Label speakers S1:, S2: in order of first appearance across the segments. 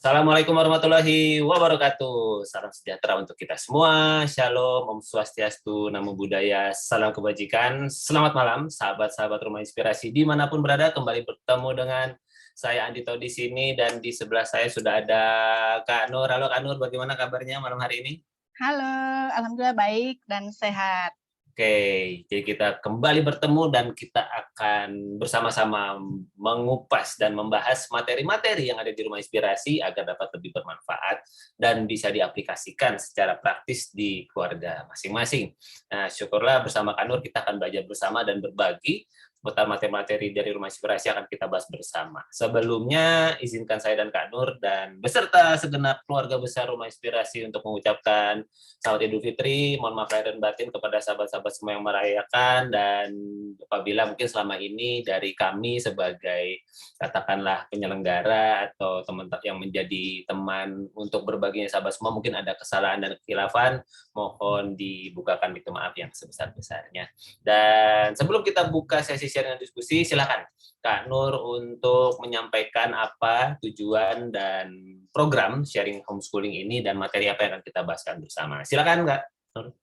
S1: Assalamualaikum warahmatullahi wabarakatuh. Salam sejahtera untuk kita semua. Shalom, Om Swastiastu, Namo Buddhaya, salam kebajikan. Selamat malam, sahabat-sahabat Rumah Inspirasi dimanapun berada. Kembali bertemu dengan saya Andito di sini dan di sebelah saya sudah ada Kak Nur. Halo Kak Nur, bagaimana kabarnya malam hari ini?
S2: Halo, alhamdulillah baik dan sehat.
S1: Oke, jadi kita kembali bertemu dan kita akan bersama-sama mengupas dan membahas materi-materi yang ada di Rumah Inspirasi agar dapat lebih bermanfaat dan bisa diaplikasikan secara praktis di keluarga masing-masing. Nah, syukurlah bersama Kak Nur kita akan belajar bersama dan berbagi seputar materi-materi dari Rumah Inspirasi akan kita bahas bersama. Sebelumnya, izinkan saya dan Kak Nur dan beserta segenap keluarga besar Rumah Inspirasi untuk mengucapkan Selamat Idul Fitri, mohon maaf lahir dan batin kepada sahabat-sahabat semua yang merayakan, dan apabila mungkin selama ini dari kami sebagai katakanlah penyelenggara atau teman-teman yang menjadi teman untuk berbaginya sahabat semua mungkin ada kesalahan dan kekhilafan, mohon dibukakan pintu maaf yang sebesar-besarnya. Dan sebelum kita buka sesi sharing dan diskusi, silakan Kak Nur untuk menyampaikan apa tujuan dan program sharing homeschooling ini dan materi apa yang akan kita bahaskan bersama. Silakan Kak Nur.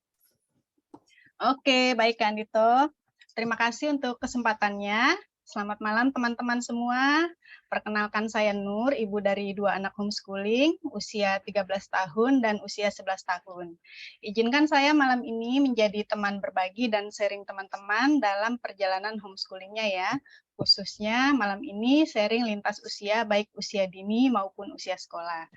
S2: Oke, baik Kak Andito. Terima kasih untuk kesempatannya. Selamat malam teman-teman semua. Perkenalkan saya Nur, ibu dari 2 anak homeschooling, usia 13 tahun dan usia 11 tahun. Izinkan saya malam ini menjadi teman berbagi dan sharing teman-teman dalam perjalanan homeschoolingnya ya. Khususnya malam ini sharing lintas usia, baik usia dini maupun usia sekolah.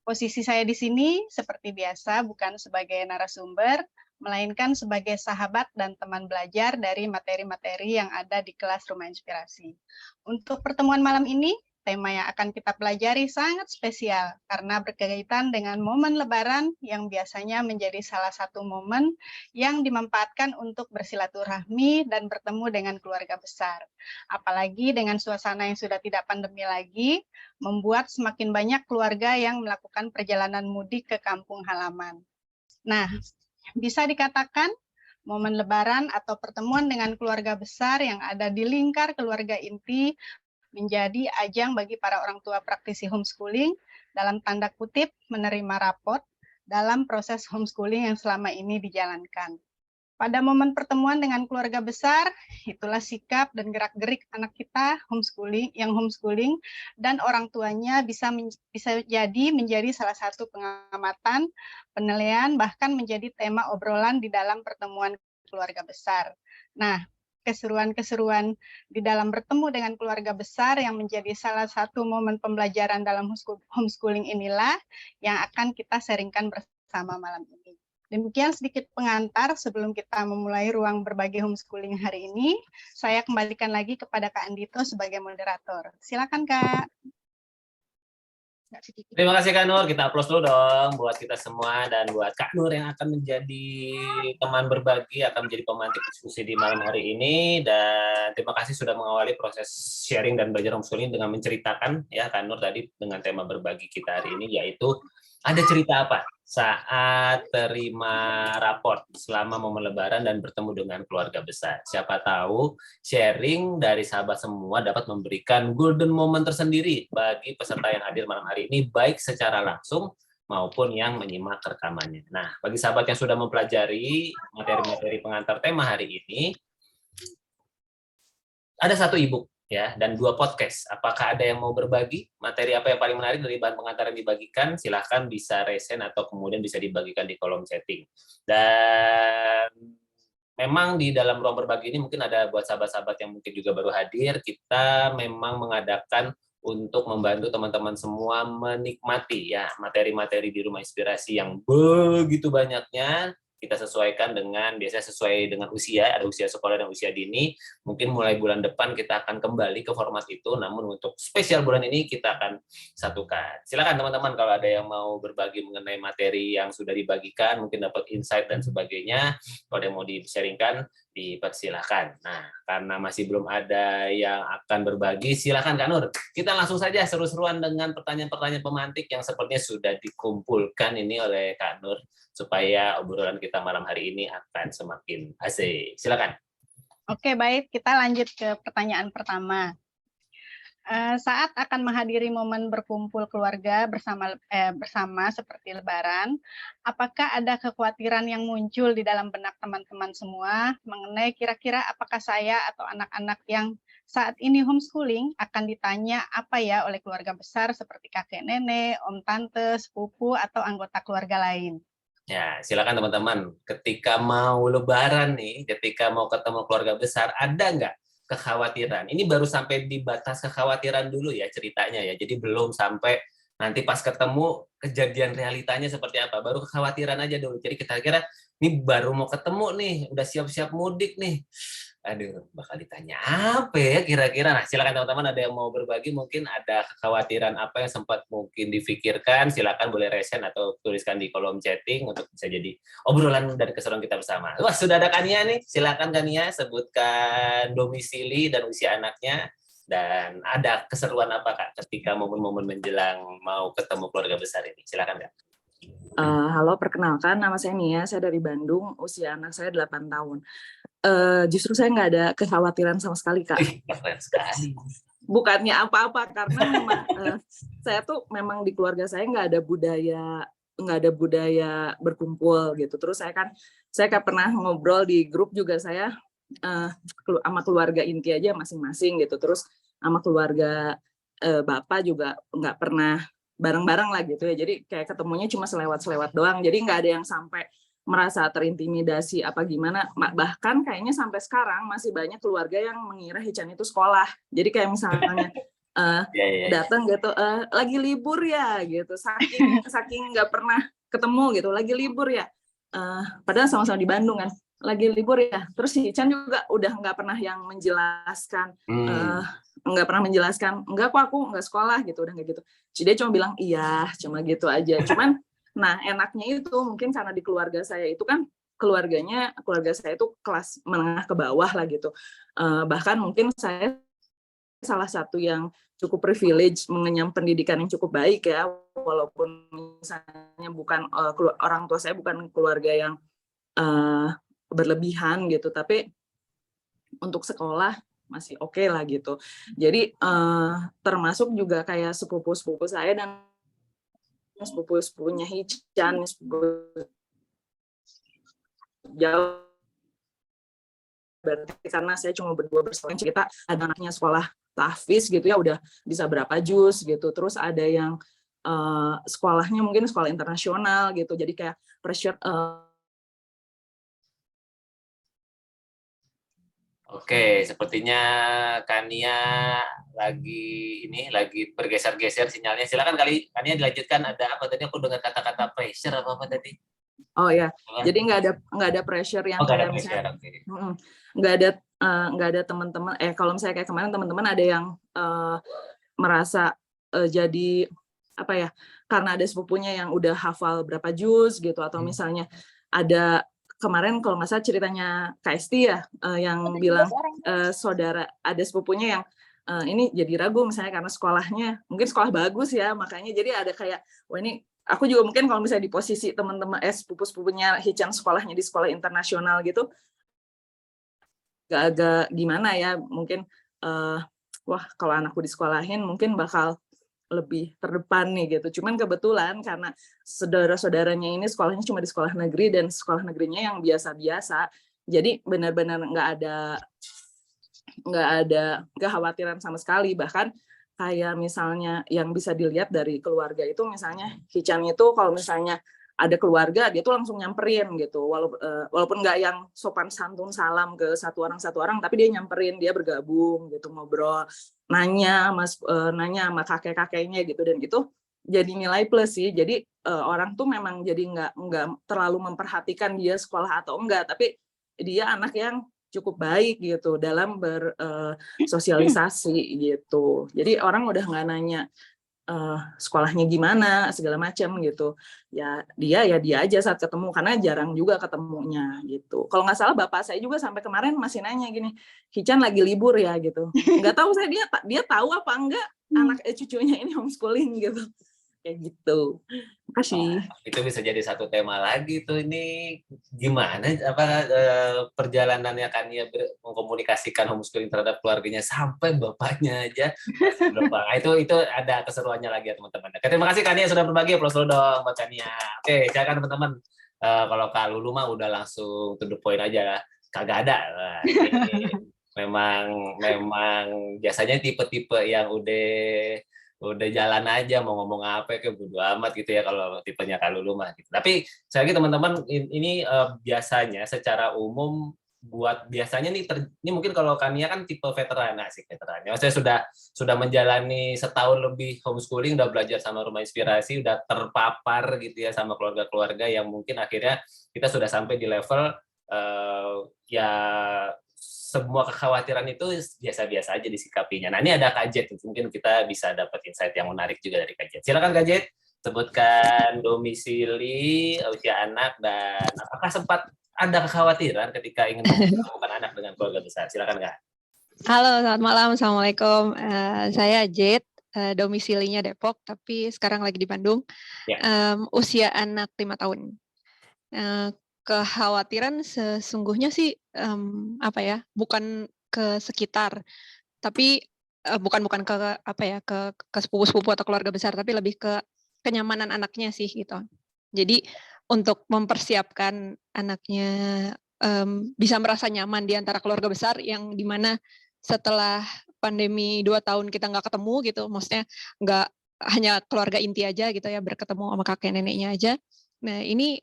S2: Posisi saya di sini seperti biasa bukan sebagai narasumber, melainkan sebagai sahabat dan teman belajar dari materi-materi yang ada di kelas Rumah Inspirasi. Untuk pertemuan malam ini, tema yang akan kita pelajari sangat spesial karena berkaitan dengan momen Lebaran yang biasanya menjadi salah satu momen yang dimanfaatkan untuk bersilaturahmi dan bertemu dengan keluarga besar. Apalagi dengan suasana yang sudah tidak pandemi lagi, membuat semakin banyak keluarga yang melakukan perjalanan mudik ke kampung halaman. Nah, bisa dikatakan momen Lebaran atau pertemuan dengan keluarga besar yang ada di lingkar keluarga inti menjadi ajang bagi para orang tua praktisi homeschooling dalam tanda kutip menerima rapot dalam proses homeschooling yang selama ini dijalankan. Pada momen pertemuan dengan keluarga besar, itulah sikap dan gerak-gerik anak kita homeschooling dan orang tuanya bisa jadi menjadi salah satu pengamatan, penilaian, bahkan menjadi tema obrolan di dalam pertemuan keluarga besar. Nah, keseruan-keseruan di dalam bertemu dengan keluarga besar yang menjadi salah satu momen pembelajaran dalam homeschooling inilah yang akan kita sharingkan bersama malam ini. Demikian sedikit pengantar sebelum kita memulai ruang berbagi homeschooling hari ini. Saya kembalikan lagi kepada Kak Andito sebagai moderator. Silakan Kak.
S1: Terima kasih Kak Nur, kita aplaus dulu dong buat kita semua dan buat Kak Nur yang akan menjadi teman berbagi, akan menjadi pemantik diskusi di malam hari ini, dan terima kasih sudah mengawali proses sharing dan belajar homeschooling dengan menceritakan ya Kak Nur tadi dengan tema berbagi kita hari ini, yaitu ada cerita apa saat terima raport selama momen Lebaran dan bertemu dengan keluarga besar. Siapa tahu sharing dari sahabat semua dapat memberikan golden moment tersendiri bagi peserta yang hadir malam hari ini, baik secara langsung maupun yang menyimak rekamannya. Nah, bagi sahabat yang sudah mempelajari materi-materi pengantar tema hari ini, ada 1 e-book ya dan 2 podcast. Apakah ada yang mau berbagi materi apa yang paling menarik dari bahan pengantar yang dibagikan? Silahkan bisa resen atau kemudian bisa dibagikan di kolom chatting. Dan memang di dalam ruang berbagi ini mungkin ada buat sahabat-sahabat yang mungkin juga baru hadir, kita memang mengadakan untuk membantu teman-teman semua menikmati ya materi-materi di Rumah Inspirasi yang begitu banyaknya. Kita sesuaikan dengan, biasanya sesuai dengan usia, ada usia sekolah dan usia dini. Mungkin mulai bulan depan kita akan kembali ke format itu, namun untuk spesial bulan ini kita akan satukan. Silakan teman-teman kalau ada yang mau berbagi mengenai materi yang sudah dibagikan, mungkin dapat insight dan sebagainya, kalau ada yang mau di-sharingkan, dipersilahkan. Nah, karena masih belum ada yang akan berbagi, silakan Kak Nur. Kita langsung saja seru-seruan dengan pertanyaan-pertanyaan pemantik yang sepertinya sudah dikumpulkan ini oleh Kak Nur, supaya obrolan kita malam hari ini akan semakin asik. Silakan.
S2: Oke, baik. Kita lanjut ke pertanyaan pertama. Saat akan menghadiri momen berkumpul keluarga bersama seperti Lebaran, apakah ada kekhawatiran yang muncul di dalam benak teman-teman semua mengenai kira-kira apakah saya atau anak-anak yang saat ini homeschooling akan ditanya apa ya oleh keluarga besar seperti kakek nenek, om tante, sepupu, atau anggota keluarga lain?
S1: Ya, silakan teman-teman. Ketika mau Lebaran nih, ketika mau ketemu keluarga besar, ada nggak kekhawatiran? Ini baru sampai di batas kekhawatiran dulu ya ceritanya ya. Jadi belum sampai nanti pas ketemu kejadian realitanya seperti apa. Baru kekhawatiran aja dulu. Jadi kita kira ini baru mau ketemu nih, udah siap-siap mudik nih. Aduh, bakal ditanya apa ya kira-kira? Nah, silakan teman-teman ada yang mau berbagi, mungkin ada kekhawatiran apa yang sempat mungkin difikirkan, silakan boleh resen atau tuliskan di kolom chatting untuk bisa jadi obrolan dan keseruan kita bersama. Wah, sudah ada Kania nih, silakan Kania sebutkan domisili dan usia anaknya, dan ada keseruan apa Kak ketika momen-momen menjelang mau ketemu keluarga besar ini? Silakan Kak.
S3: Halo, perkenalkan nama saya Nia, saya dari Bandung, usia anak saya 8 tahun. Justru saya nggak ada kekhawatiran sama sekali, Kak.
S1: Keren sekali.
S3: Bukannya apa-apa, karena memang saya tuh memang di keluarga saya nggak ada budaya berkumpul gitu. Terus saya kan pernah ngobrol di grup juga, saya sama keluarga inti aja masing-masing gitu. Terus sama keluarga bapak juga nggak pernah bareng-bareng lah gitu ya. Jadi kayak ketemunya cuma selewat-selewat doang. Jadi nggak ada yang sampai merasa terintimidasi apa gimana. Bahkan kayaknya sampai sekarang masih banyak keluarga yang mengira Hichan itu sekolah. Jadi kayak misalnya datang gitu, lagi libur ya gitu. Saking nggak pernah ketemu gitu, lagi libur ya. Padahal sama-sama di Bandung kan, lagi libur ya. Terus Hichan juga udah nggak pernah yang menjelaskan, nggak pernah menjelaskan, enggak kok aku nggak sekolah gitu, udah nggak gitu. Jadi dia cuma bilang iya, cuma gitu aja. Cuman, nah enaknya itu mungkin karena di keluarga saya itu kan keluarga saya itu kelas menengah ke bawah lah gitu. Bahkan mungkin saya salah satu yang cukup privilege mengenyam pendidikan yang cukup baik ya, walaupun misalnya bukan orang tua saya bukan keluarga yang berlebihan gitu, tapi untuk sekolah masih oke lah gitu. Jadi termasuk juga kayak sepupu-sepupu saya dan sepupu-sepupunya Hichan, jauh, berarti karena saya cuma berdua bersekolah, kita ada anaknya sekolah tahfiz gitu ya udah bisa berapa juz gitu. Terus ada yang sekolahnya mungkin sekolah internasional gitu, jadi kayak pressure.
S1: Oke, sepertinya Kania lagi bergeser-geser sinyalnya. Silakan kali Kania dilanjutkan. Ada apa tadi? Aku dengar kata-kata pressure apa tadi?
S3: Oh ya, jadi nggak ada pressure yang kayak misalnya nggak ada teman-teman. Kalau misalnya kayak kemarin teman-teman ada yang merasa jadi apa ya? Karena ada sepupunya yang udah hafal berapa juz gitu, atau misalnya ada kemarin kalau nggak salah ceritanya Kak Esti ya, yang bilang saudara ada sepupunya yang ini jadi ragu misalnya karena sekolahnya mungkin sekolah bagus ya, makanya jadi ada kayak wah ini aku juga mungkin kalau misalnya di posisi teman-teman sepupu-sepupunya Hichan sekolahnya di sekolah internasional gitu agak gimana ya, mungkin wah kalau anakku disekolahin mungkin bakal lebih terdepan nih gitu. Cuman kebetulan karena saudara-saudaranya ini sekolahnya cuma di sekolah negeri dan sekolah negerinya yang biasa-biasa, jadi benar-benar nggak ada kekhawatiran sama sekali. Bahkan kayak misalnya yang bisa dilihat dari keluarga itu, misalnya Hichan itu kalau misalnya ada keluarga dia tuh langsung nyamperin gitu, walaupun nggak yang sopan santun salam ke satu orang, tapi dia nyamperin, dia bergabung gitu, ngobrol, nanya sama kakek-kakeknya gitu, dan itu jadi nilai plus sih. Jadi orang tuh memang jadi nggak terlalu memperhatikan dia sekolah atau enggak, tapi dia anak yang cukup baik gitu dalam bersosialisasi gitu. Jadi orang udah nggak nanya sekolahnya gimana segala macam gitu, ya dia aja saat ketemu, karena jarang juga ketemunya gitu. Kalau nggak salah bapak saya juga sampai kemarin masih nanya gini, Hichan lagi libur ya gitu. Nggak tahu saya dia tahu apa enggak anak cucunya ini homeschooling gitu. kayak gitu. Makasih.
S1: Itu bisa jadi satu tema lagi tuh. Ini gimana perjalanannya Kania mengkomunikasikan homeschooling terhadap keluarganya sampai bapaknya aja masih lupa. Itu ada keseruannya lagi ya teman-teman. Oke, terima kasih Kania sudah berbagi. Applause dulu dong buat Kania. Oke, silakan teman-teman. Kalau Kak Lulu mah udah langsung to the point aja, kagak ada. Nah, ini memang biasanya tipe-tipe yang udah jalan aja mau ngomong apa kayak bodo amat gitu ya kalau tipenya Kak Lulu mah gitu. Tapi saya lagi teman-teman ini biasanya secara umum biasanya nih ini mungkin kalau Kania kan tipe veteran sih veterannya. Saya sudah menjalani setahun lebih homeschooling, udah belajar sama Rumah Inspirasi, udah terpapar gitu ya sama keluarga-keluarga yang mungkin akhirnya kita sudah sampai di level ya semua kekhawatiran itu biasa-biasa aja disikapinya. Nah, ini ada Kak Jet, mungkin kita bisa dapat insight yang menarik juga dari Kak Jet. Silakan Kak Jet, sebutkan domisili, usia anak, dan apakah sempat ada kekhawatiran ketika ingin mempertemukan anak dengan keluarga besar. Silakan Kak.
S4: Halo, selamat malam. Assalamualaikum. Saya Jet, domisilinya Depok, tapi sekarang lagi di Bandung.
S1: Ya.
S4: Usia anak 5 tahun. Kekhawatiran sesungguhnya sih bukan ke sekitar, tapi bukan ke sepupu-sepupu atau keluarga besar, tapi lebih ke kenyamanan anaknya sih gitu. Jadi untuk mempersiapkan anaknya bisa merasa nyaman di antara keluarga besar yang dimana setelah pandemi 2 tahun kita nggak ketemu gitu, maksudnya nggak hanya keluarga inti aja gitu ya, berketemu sama kakek neneknya aja. Nah ini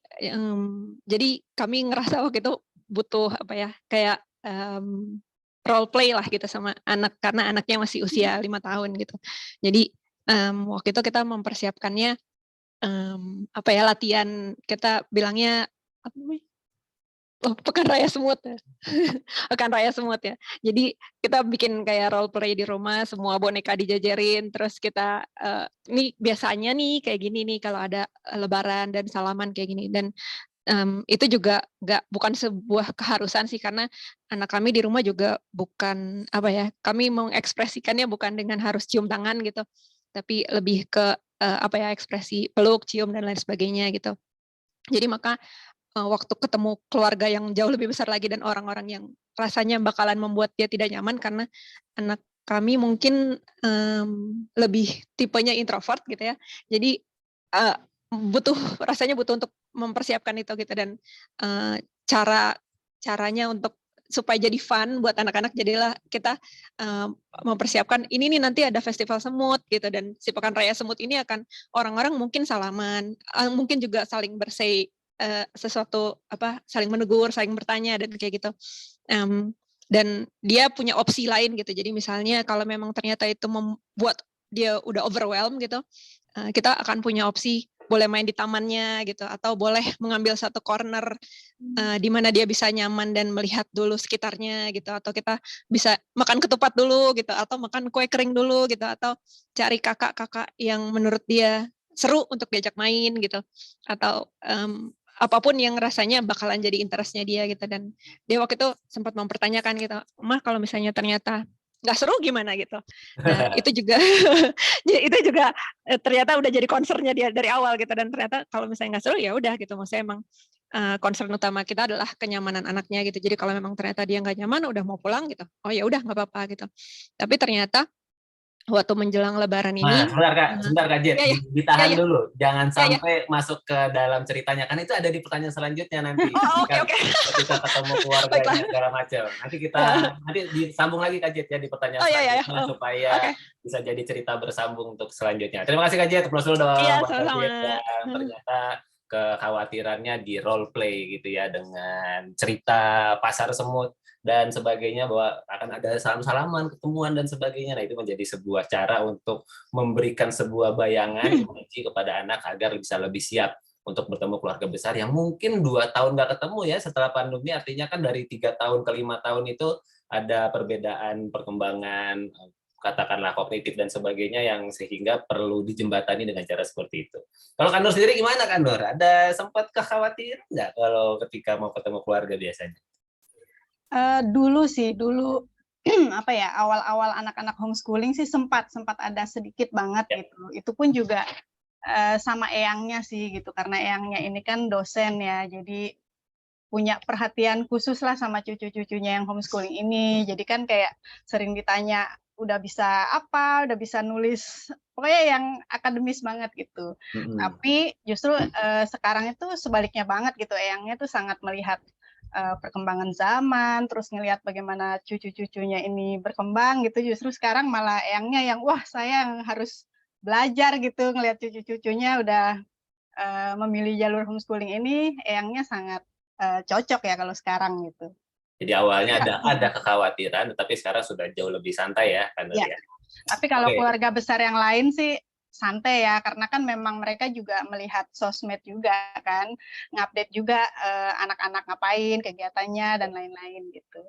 S4: jadi kami ngerasa waktu itu butuh kayak role play lah gitu sama anak, karena anaknya masih usia 5 tahun gitu. Jadi waktu itu kita mempersiapkannya latihan, kita bilangnya apa namanya? Pekan Raya Semut ya. Pekan Raya Semut ya. Jadi kita bikin kayak role play di rumah, semua boneka dijajarin, terus kita ini biasanya nih kayak gini nih kalau ada lebaran dan salaman kayak gini. Dan itu juga bukan sebuah keharusan sih, karena anak kami di rumah juga bukan kami mengekspresikannya bukan dengan harus cium tangan gitu, tapi lebih ke ekspresi peluk, cium dan lain sebagainya gitu. Jadi maka waktu ketemu keluarga yang jauh lebih besar lagi dan orang-orang yang rasanya bakalan membuat dia tidak nyaman, karena anak kami mungkin lebih tipenya introvert gitu ya. Jadi rasanya butuh untuk mempersiapkan itu gitu, dan caranya untuk supaya jadi fun buat anak-anak, jadilah kita mempersiapkan ini nih nanti ada festival semut gitu, dan si Pekan Raya Semut ini akan orang-orang mungkin salaman, mungkin juga saling bersay sesuatu saling menegur, saling bertanya dan kayak gitu. Dan dia punya opsi lain gitu. Jadi misalnya kalau memang ternyata itu membuat dia udah overwhelmed gitu, kita akan punya opsi boleh main di tamannya gitu, atau boleh mengambil satu corner di mana dia bisa nyaman dan melihat dulu sekitarnya gitu, atau kita bisa makan ketupat dulu gitu, atau makan kue kering dulu gitu, atau cari kakak-kakak yang menurut dia seru untuk diajak main gitu, atau apapun yang rasanya bakalan jadi interestnya dia gitu. Dan dia waktu itu sempat mempertanyakan gitu, Mah kalau misalnya ternyata nggak seru gimana gitu. Nah itu juga ternyata udah jadi concernnya dia dari awal gitu, dan ternyata kalau misalnya nggak seru ya udah gitu, maksudnya emang concern utama kita adalah kenyamanan anaknya gitu. Jadi kalau memang ternyata dia nggak nyaman udah mau pulang gitu, oh ya udah nggak apa-apa gitu. Tapi ternyata waktu menjelang Lebaran ini,
S1: sebentar Kak Jet, ditahan dulu, jangan sampai masuk ke dalam ceritanya, kan itu ada di pertanyaan selanjutnya nanti. Ketika ketemu keluarganya segala macam. Nanti disambung lagi Kak Jet ya di pertanyaan selanjutnya, supaya bisa jadi cerita bersambung untuk selanjutnya. Terima kasih Kak Jet, terus dulu dong.
S4: Iya, sama-sama.
S1: Dan ternyata kekhawatirannya di role play gitu ya, dengan cerita pasar semut dan sebagainya, bahwa akan ada salam-salaman, ketemuan dan sebagainya. Nah, itu menjadi sebuah cara untuk memberikan sebuah bayangan kepada anak agar bisa lebih siap untuk bertemu keluarga besar yang mungkin 2 tahun nggak ketemu ya setelah pandemi. Artinya kan dari 3 tahun ke 5 tahun itu ada perbedaan perkembangan, katakanlah kognitif dan sebagainya, yang sehingga perlu dijembatani dengan cara seperti itu. Kalau Kak Nur sendiri gimana Kak Nur? Ada sempat kekhawatiran nggak kalau ketika mau ketemu keluarga biasanya?
S2: Dulu awal-awal anak-anak homeschooling sih sempat ada sedikit banget gitu. Itu pun juga sama eyangnya sih gitu, karena eyangnya ini kan dosen ya, jadi punya perhatian khusus lah sama cucu-cucunya yang homeschooling ini. Jadi kan kayak sering ditanya, udah bisa apa, udah bisa nulis, pokoknya yang akademis banget gitu. Tapi justru sekarang itu sebaliknya banget gitu, eyangnya tuh sangat melihat perkembangan zaman, terus ngelihat bagaimana cucu-cucunya ini berkembang gitu. Justru sekarang malah eyangnya yang, wah saya yang harus belajar gitu, ngelihat cucu-cucunya udah memilih jalur homeschooling ini, eyangnya sangat cocok ya kalau sekarang gitu.
S1: Jadi awalnya ada kekhawatiran, tapi sekarang sudah jauh lebih santai ya, kan
S2: Ya.
S1: ya.
S2: Tapi kalau
S1: Oke.
S2: keluarga besar yang lain sih santai ya, karena kan memang mereka juga melihat sosmed juga kan, ngupdate juga anak-anak ngapain, kegiatannya, dan lain-lain gitu.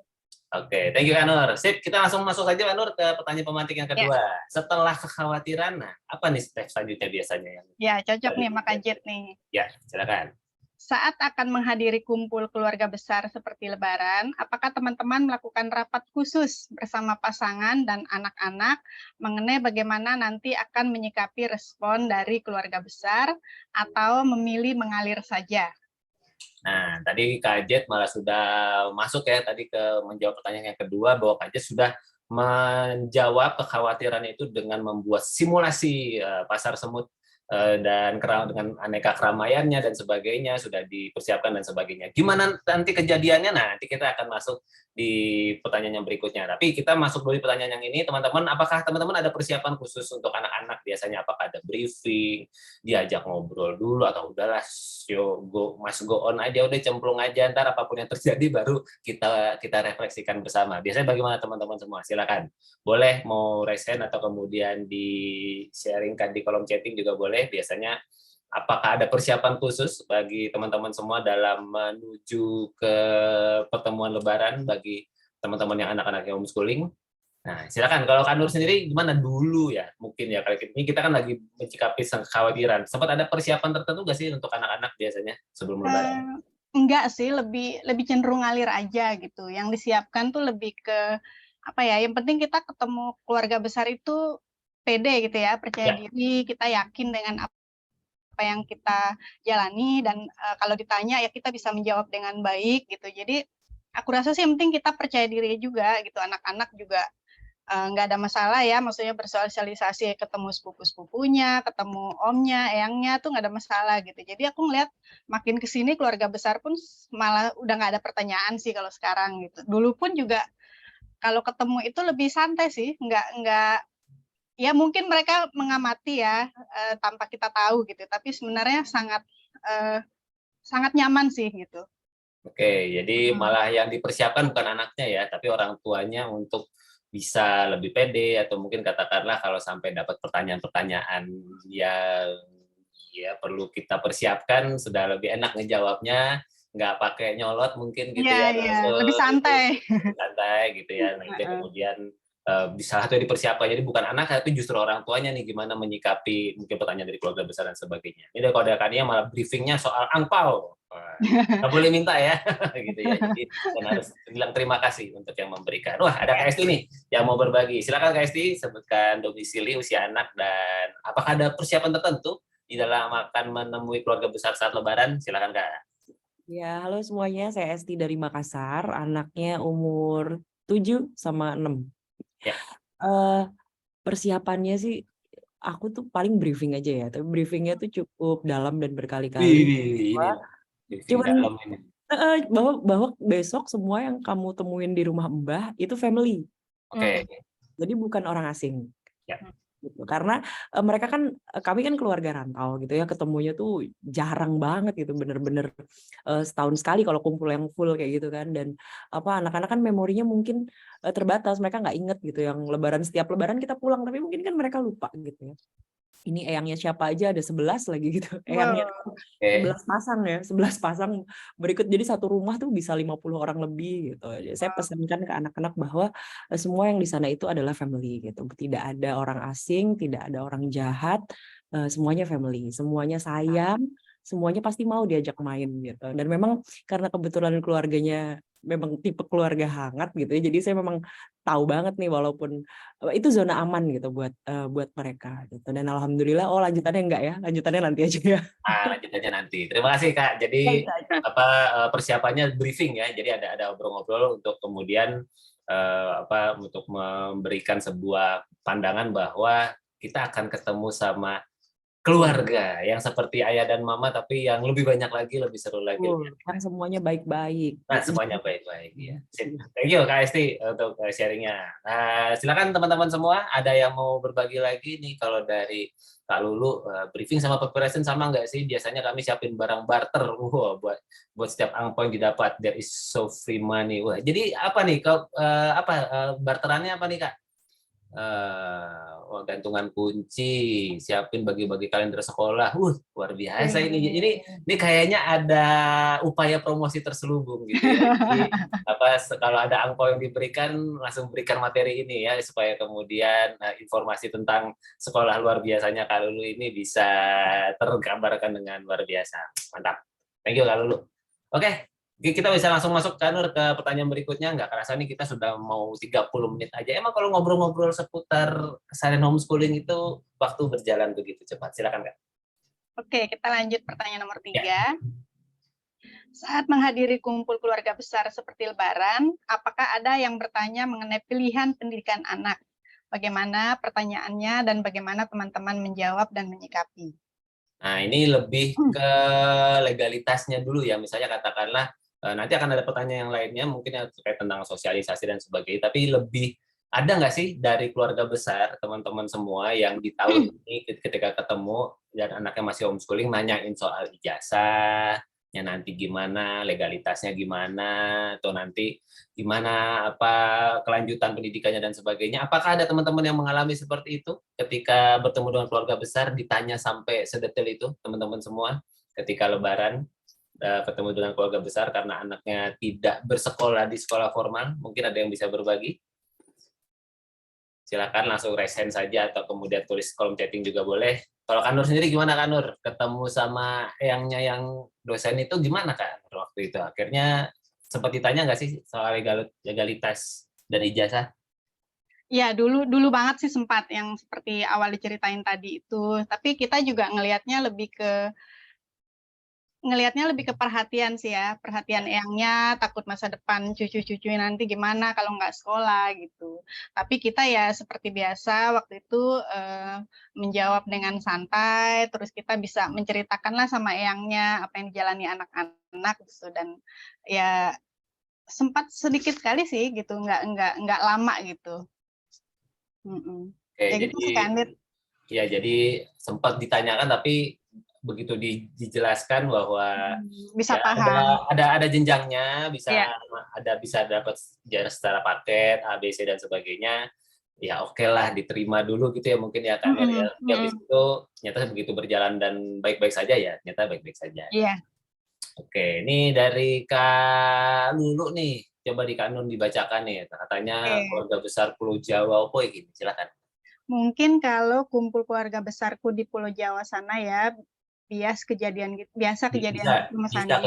S1: Oke, thank you Anur. Sip, kita langsung masuk saja Anur ke pertanyaan pemantik yang kedua. Setelah kekhawatiran, nah apa nih step selanjutnya biasanya yang?
S2: Ya, cocok nih Mak Ajit nih.
S1: Ya, silakan.
S2: Saat akan menghadiri kumpul keluarga besar seperti Lebaran, apakah teman-teman melakukan rapat khusus bersama pasangan dan anak-anak mengenai bagaimana nanti akan menyikapi respon dari keluarga besar atau memilih mengalir saja?
S1: Nah, tadi Kak Jet malah sudah masuk ya tadi ke menjawab pertanyaan yang kedua, bahwa Kak Jet sudah menjawab kekhawatiran itu dengan membuat simulasi pasar semut dan dengan aneka keramaiannya dan sebagainya sudah dipersiapkan dan sebagainya. Gimana nanti kejadiannya? Nah, nanti kita akan masuk di pertanyaan yang berikutnya. Tapi kita masuk dulu di pertanyaan yang ini, teman-teman. Apakah teman-teman ada persiapan khusus untuk anak-anak? Biasanya apakah ada briefing, diajak ngobrol dulu, atau udahlah, go on aja, udah cemplung aja, ntar apapun yang terjadi baru kita refleksikan bersama. Biasanya bagaimana teman-teman semua? Silakan. Boleh mau raise hand atau kemudian di-sharingkan di kolom chatting juga boleh. Biasanya apakah ada persiapan khusus bagi teman-teman semua dalam menuju ke pertemuan Lebaran bagi teman-teman yang anak-anak yang homeschooling? Nah, silakan. Kalau Kak Nur sendiri gimana dulu ya? Mungkin ya kali ini kita kan lagi mencikapi kekhawatiran. Sempat ada persiapan tertentu nggak sih untuk anak-anak biasanya sebelum Lebaran?
S2: Enggak sih, lebih cenderung ngalir aja gitu. Yang disiapkan tuh lebih ke apa ya? Yang penting kita ketemu keluarga besar itu pede gitu ya, percaya diri, kita yakin dengan apa yang kita jalani, dan kalau ditanya ya kita bisa menjawab dengan baik gitu. Jadi aku rasa sih yang penting kita percaya diri juga gitu. Anak-anak juga nggak ada masalah ya, maksudnya bersosialisasi, ketemu sepupu-sepupunya, ketemu omnya, eyangnya tuh nggak ada masalah gitu. Jadi aku ngeliat makin kesini keluarga besar pun malah udah nggak ada pertanyaan sih kalau sekarang gitu. Dulu pun juga kalau ketemu itu lebih santai sih, nggak ya mungkin mereka mengamati ya tanpa kita tahu gitu, tapi sebenarnya sangat nyaman sih gitu.
S1: Oke, jadi malah yang dipersiapkan bukan anaknya ya, tapi orang tuanya untuk bisa lebih pede, atau mungkin katakanlah kalau sampai dapat pertanyaan-pertanyaan yang ya perlu kita persiapkan, sudah lebih enak ngejawabnya, nggak pakai nyolot mungkin gitu ya,
S2: Lebih santai.
S1: santai gitu ya. Nah, itu kemudian salah satu dipersiapkan, jadi bukan anak tapi justru orang tuanya nih gimana menyikapi mungkin pertanyaan dari keluarga besar dan sebagainya. Ini kalau ada Kania malah briefingnya soal angpau, nggak boleh minta ya gitu ya, jadi dan harus bilang terima kasih untuk yang memberikan. Wah, ada Kak Esti nih yang mau berbagi. Silakan Kak Esti, sebutkan domisili, usia anak, dan apakah ada persiapan tertentu di dalam akan menemui keluarga besar saat Lebaran. Silakan Kak.
S5: Ya, halo semuanya, saya Esti dari Makassar, anaknya umur 7 sama 6.
S1: Ya.
S5: Persiapannya sih, aku tuh paling briefing aja ya, tapi briefingnya tuh cukup dalam dan berkali-kali. Cuman bahwa besok semua yang kamu temuin di rumah Mbah itu family.
S1: Oke.
S5: Jadi bukan orang asing.
S1: Ya.
S5: Gitu. Karena mereka kan, kami kan keluarga rantau gitu ya, ketemunya tuh jarang banget gitu, bener-bener setahun sekali kalau kumpul yang full kayak gitu kan. Dan anak-anak kan memorinya mungkin terbatas, mereka nggak inget gitu yang setiap lebaran kita pulang, tapi mungkin kan mereka lupa gitu ya. Ini eyangnya siapa aja, ada 11 lagi gitu. Eyangnya 11 pasang ya, 11 pasang berikut. Jadi satu rumah tuh bisa 50 orang lebih gitu. Jadi saya pesankan ke anak-anak bahwa semua yang di sana itu adalah family gitu. Tidak ada orang asing, tidak ada orang jahat, semuanya family, semuanya sayang, semuanya pasti mau diajak main gitu. Dan memang karena kebetulan keluarganya memang tipe keluarga hangat gitu ya. Jadi saya memang tahu banget nih walaupun itu zona aman gitu buat mereka gitu. Dan alhamdulillah lanjutannya enggak ya. Lanjutannya nanti aja ya.
S1: Lanjutannya nanti. Terima kasih Kak. Jadi persiapannya briefing ya. Jadi ada ngobrol-ngobrol untuk kemudian untuk memberikan sebuah pandangan bahwa kita akan ketemu sama keluarga yang seperti ayah dan mama, tapi yang lebih banyak lagi, lebih seru lagi.
S5: Kan semuanya baik-baik.
S1: Nah, semuanya baik-baik. Ya. Thank you Kak Esti untuk sharingnya. Nah, silakan teman-teman semua, ada yang mau berbagi lagi nih. Kalau dari Kak Lulu, briefing sama preparation sama nggak sih? Biasanya kami siapin barang barter, buat setiap angpau yang didapat. There is so free money. Wah, jadi apa nih? Barterannya apa nih Kak? Gantungan kunci, siapin bagi-bagi kalender sekolah. Luar biasa ini. Ini kayaknya ada upaya promosi terselubung gitu ya. Jadi kalau ada angpau yang diberikan, langsung berikan materi ini ya, supaya kemudian informasi tentang sekolah luar biasanya Kak Lulu ini bisa tergambarkan dengan luar biasa. Mantap. Thank you Kak Lulu. Oke. Kita bisa langsung masuk ke pertanyaan berikutnya. Nggak kerasa nih kita sudah mau 30 menit aja. Emang kalau ngobrol-ngobrol seputar keseharian homeschooling itu waktu berjalan begitu cepat. Silakan Kak.
S2: Oke, kita lanjut pertanyaan nomor 3. Ya. Saat menghadiri kumpul keluarga besar seperti Lebaran, apakah ada yang bertanya mengenai pilihan pendidikan anak? Bagaimana pertanyaannya dan bagaimana teman-teman menjawab dan menyikapi?
S1: Nah, ini lebih ke legalitasnya dulu ya. Misalnya katakanlah, nanti akan ada pertanyaan yang lainnya, mungkin yang terkait tentang sosialisasi dan sebagainya, tapi lebih ada nggak sih dari keluarga besar, teman-teman semua yang di tahun ini ketika ketemu dan anaknya masih homeschooling, nanyain soal ijazahnya nanti gimana, legalitasnya gimana, atau nanti gimana kelanjutan pendidikannya dan sebagainya. Apakah ada teman-teman yang mengalami seperti itu ketika bertemu dengan keluarga besar, ditanya sampai sedetail itu, teman-teman semua, ketika Lebaran ketemu dengan keluarga besar karena anaknya tidak bersekolah di sekolah formal? Mungkin ada yang bisa berbagi? Silakan langsung raise hand saja atau kemudian tulis kolom chatting juga boleh. Kalau Kak Nur sendiri gimana Kak Nur? Ketemu sama yang dosen itu gimana Kak waktu itu? Akhirnya sempat ditanya nggak sih soal legalitas dan ijazah?
S2: Ya, dulu banget sih sempat yang seperti awal diceritain tadi itu. Tapi kita juga ngelihatnya lebih ke perhatian sih ya, perhatian eyangnya, takut masa depan cucu-cucu nanti gimana kalau nggak sekolah gitu. Tapi kita ya seperti biasa waktu itu menjawab dengan santai, terus kita bisa menceritakanlah sama eyangnya apa yang dijalani anak-anak gitu, dan ya sempat sedikit sekali sih gitu, nggak lama gitu.
S1: Oke,
S2: ya gitu sih Kak Andit.
S1: Ya, jadi sempat ditanyakan tapi begitu dijelaskan bahwa
S2: bisa
S1: ya,
S2: paham,
S1: ada jenjangnya, bisa
S2: ya.
S1: bisa dapat secara paket A, B, C dan sebagainya. Ya oke lah, diterima dulu gitu ya mungkin ya Kak. Habis itu ternyata begitu berjalan dan baik-baik saja ya, ternyata baik-baik saja.
S2: Iya.
S1: Oke, ini dari Kak Lulu nih, coba di Kak Nun dibacakan nih, katanya keluarga besar Pulau Jawa, gini, silakan.
S2: Mungkin kalau kumpul keluarga besarku di Pulau Jawa sana ya, biasa kejadian gitu Mas Andit. Bisa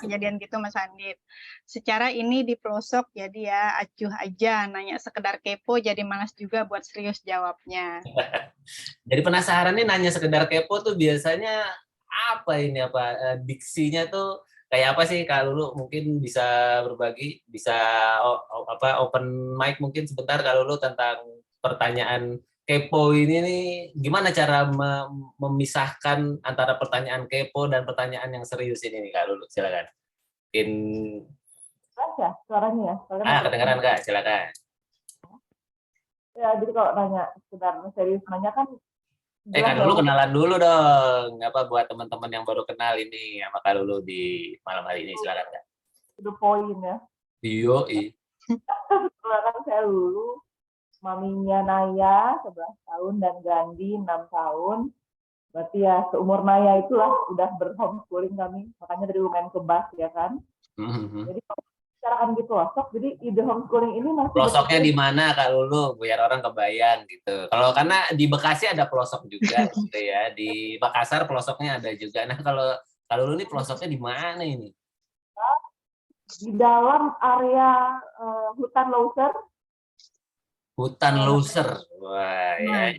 S2: kejadian gitu Mas Andit. Secara ini di pelosok jadi ya acuh aja, nanya sekedar kepo jadi malas juga buat serius jawabnya.
S1: Jadi penasaran nih, nanya sekedar kepo tuh biasanya apa ini, diksinya tuh kayak apa sih Kak Lulu? Mungkin bisa berbagi, bisa open mic mungkin sebentar Kak Lulu tentang pertanyaan kepo ini nih, gimana cara memisahkan antara pertanyaan kepo dan pertanyaan yang serius ini nih Kak Lulu, silakan.
S3: Suaranya ya.
S1: Kedengaran Kak, silakan.
S3: Ya, jadi kalau nanya sekedar serius nanya kan.
S1: Kak Lulu kenalan dulu dong, buat teman-teman yang baru kenal ini sama Kak Lulu di malam hari ini, silakan Kak.
S3: Itu poin ya.
S1: Iya.
S3: Silakan, saya Lulu. Maminya Naya 11 tahun dan Gandhi 6 tahun. Berarti ya seumur Naya itulah udah berhomeschooling kami. Makanya dari lumayan kebas ya kan. Jadi bicarakan gitu loh. Jadi ide homeschooling ini masih
S1: pelosoknya di mana Kak Lulu biar orang kebayang gitu. Kalau karena di Bekasi ada pelosok juga gitu ya. Di Makassar pelosoknya ada juga. Nah, kalau Kak Lulu ini pelosoknya di mana ini?
S6: di dalam area hutan Leuser.
S1: Hutan Leuser. Wah, ya.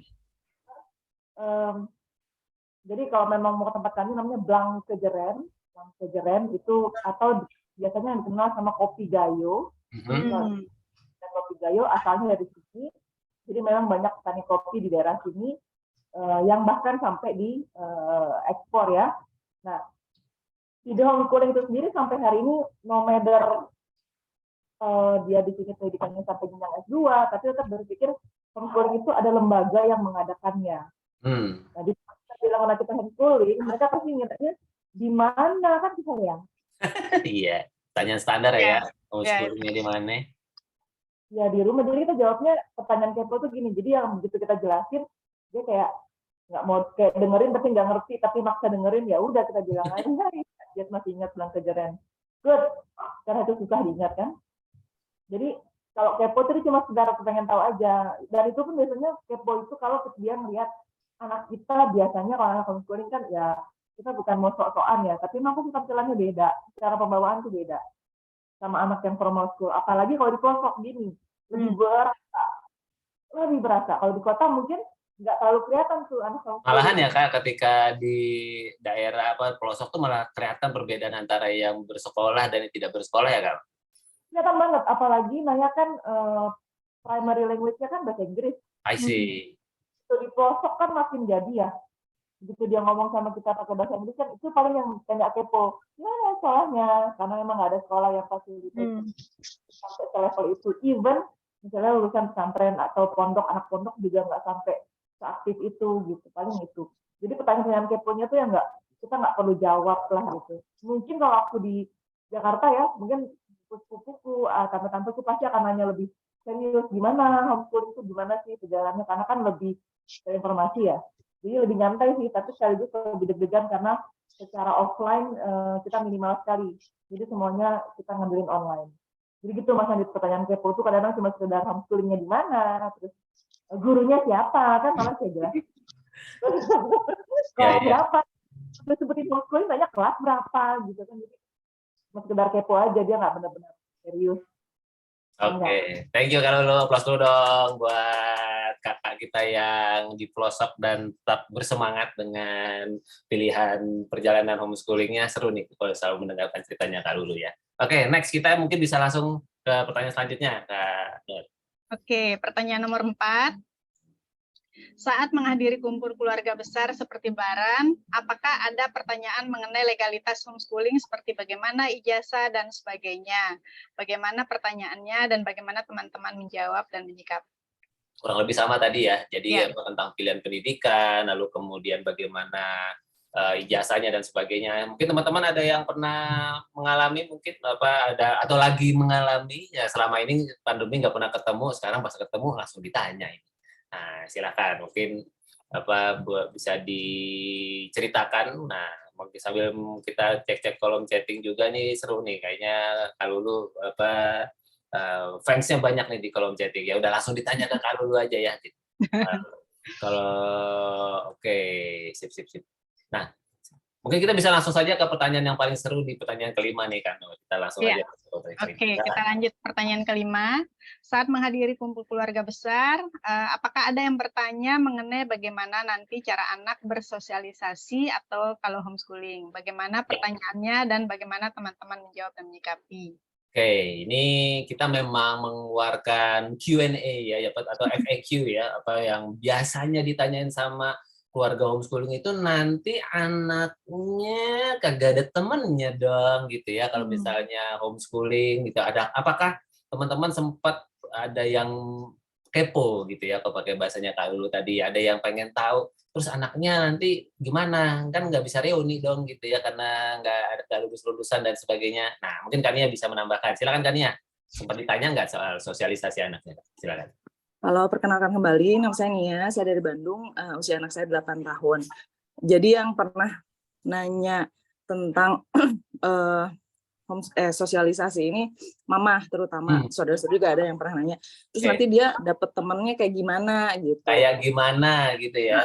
S6: Jadi kalau memang mau ke tempat kami namanya Blankejeren itu, atau biasanya yang dikenal sama kopi gayo. Dan kopi gayo asalnya dari sini. Jadi memang banyak petani kopi di daerah sini yang bahkan sampai di ekspor ya. Nah, ide homeschooling itu sendiri sampai hari ini no matter dia di sini pendidikannya sampai jenjang S2, tapi tetap berpikir homeschooling itu ada lembaga yang mengadakannya. Nah, di bilang anak kita homeschooling, mereka pasti ingatnya di mana kan kita ya?
S1: Iya, tanya standar ya, homeschoolingnya di mana?
S6: Ya di rumah. Jadi kita jawabnya pertanyaan kepo tuh gini. Jadi yang begitu kita jelasin, dia kayak nggak mau kayak dengerin tapi nggak ngerti, tapi maksa dengerin, ya udah kita bilang aja. Dia masih ingat Blankejeren. Good, karena itu susah diingat kan. Jadi kalau kepo itu cuma sekedar pengen tahu aja. Dan itu pun biasanya kepo itu kalau dia ngelihat anak kita, biasanya kalau anak homeschooling kan ya kita bukan mau sok-sokan ya, tapi memang keterampilannya beda, cara pembawaan itu beda sama anak yang formal school. Apalagi kalau di pelosok gini, lebih berasa. Kalau di kota mungkin nggak terlalu kelihatan tuh anak homeschooling.
S1: Malahan ya Kak, ketika di daerah pelosok tuh malah kelihatan perbedaan antara yang bersekolah dan yang tidak bersekolah ya Kak?
S6: Kelihatan banget, apalagi Naya kan primary language-nya kan bahasa Inggris.
S1: I see.
S6: Di pelosok kan makin jadi ya. Begitu dia ngomong sama kita pakai bahasa Inggris kan, itu paling yang tanya kepo. Gimana sekolahnya? Karena memang nggak ada sekolah yang fasilitas sampai ke level itu. Even misalnya lulusan pesantren atau pondok, anak pondok juga nggak sampai seaktif itu gitu. Paling itu. Jadi pertanyaan keponya tuh yang kita nggak perlu jawab lah gitu. Mungkin kalau aku di Jakarta ya, mungkin sepupuku, tante-tanteku pasti akan nanya lebih serius, gimana homeschooling itu gimana sih perjalanannya, karena kan lebih informasi ya. Jadi lebih nyantai sih, tapi sekaligus lebih deg-degan karena secara offline kita minimal sekali. Jadi semuanya kita ngambilin online. Jadi gitu Mas Andit, pertanyaan kepo itu kadang-kadang cuma sekedar homeschoolingnya di mana, terus gurunya siapa, kan malah saya jelas. Kelas berapa? Terus sebutin homeschooling banyak kelas berapa gitu kan. Jadi cuma sekedar kepo aja, dia nggak benar-benar serius.
S1: Oke, thank you Kak Lulu. Aplaus dulu dong buat kakak kita yang di pelosok dan tetap bersemangat dengan pilihan perjalanan homeschoolingnya. Seru nih kalau selalu mendengarkan ceritanya Kak Lulu ya. Oke, next kita mungkin bisa langsung ke pertanyaan selanjutnya Kak Nur.
S2: Oke, pertanyaan nomor 4. Saat menghadiri kumpul keluarga besar seperti Baran, apakah ada pertanyaan mengenai legalitas homeschooling seperti bagaimana ijazah dan sebagainya? Bagaimana pertanyaannya dan bagaimana teman-teman menjawab dan menyikapi?
S1: Kurang lebih sama tadi ya. Jadi tentang pilihan pendidikan, lalu kemudian bagaimana ijazahnya dan sebagainya. Mungkin teman-teman ada yang pernah mengalami, mungkin ada atau lagi mengalami ya, selama ini pandemi nggak pernah ketemu, sekarang pas ketemu langsung ditanya ini. Nah, silakan mungkin bisa diceritakan. Nah, mungkin sambil kita cek-cek kolom chatting juga nih, seru nih kayaknya Kak Lulu fansnya banyak nih di kolom chatting. Ya udah langsung ditanya ke Kak Lulu aja ya. Kalau oke, sip. Nah, mungkin kita bisa langsung saja ke pertanyaan yang paling seru di pertanyaan kelima nih Kak. Kita langsung aja.
S2: Oke, kita lanjut pertanyaan kelima. Saat menghadiri kumpul keluarga besar, apakah ada yang bertanya mengenai bagaimana nanti cara anak bersosialisasi atau kalau homeschooling? Bagaimana pertanyaannya dan bagaimana teman-teman menjawab dan menyikapi?
S1: Oke, ini kita memang mengeluarkan Q&A ya atau FAQ ya, apa yang biasanya ditanyain sama keluarga homeschooling itu, nanti anaknya kagak ada temennya dong gitu ya kalau misalnya homeschooling gitu. Apakah teman-teman sempat ada yang kepo gitu ya kalau pakai bahasanya Kak Lulu tadi, ada yang pengen tahu terus anaknya nanti gimana, kan nggak bisa reuni dong gitu ya karena nggak lulus-lulusan dan sebagainya. Nah, mungkin Kania bisa menambahkan. Silakan Kania, sempat ditanya nggak soal sosialisasi anaknya? Silakan.
S3: Kalau perkenalkan kembali, nama saya Nia, saya dari Bandung, usia anak saya 8 tahun. Jadi yang pernah nanya tentang sosialisasi ini, mama terutama, saudara-saudara juga ada yang pernah nanya. Terus nanti dia dapat temennya kayak gimana gitu.
S1: Kayak gimana gitu ya.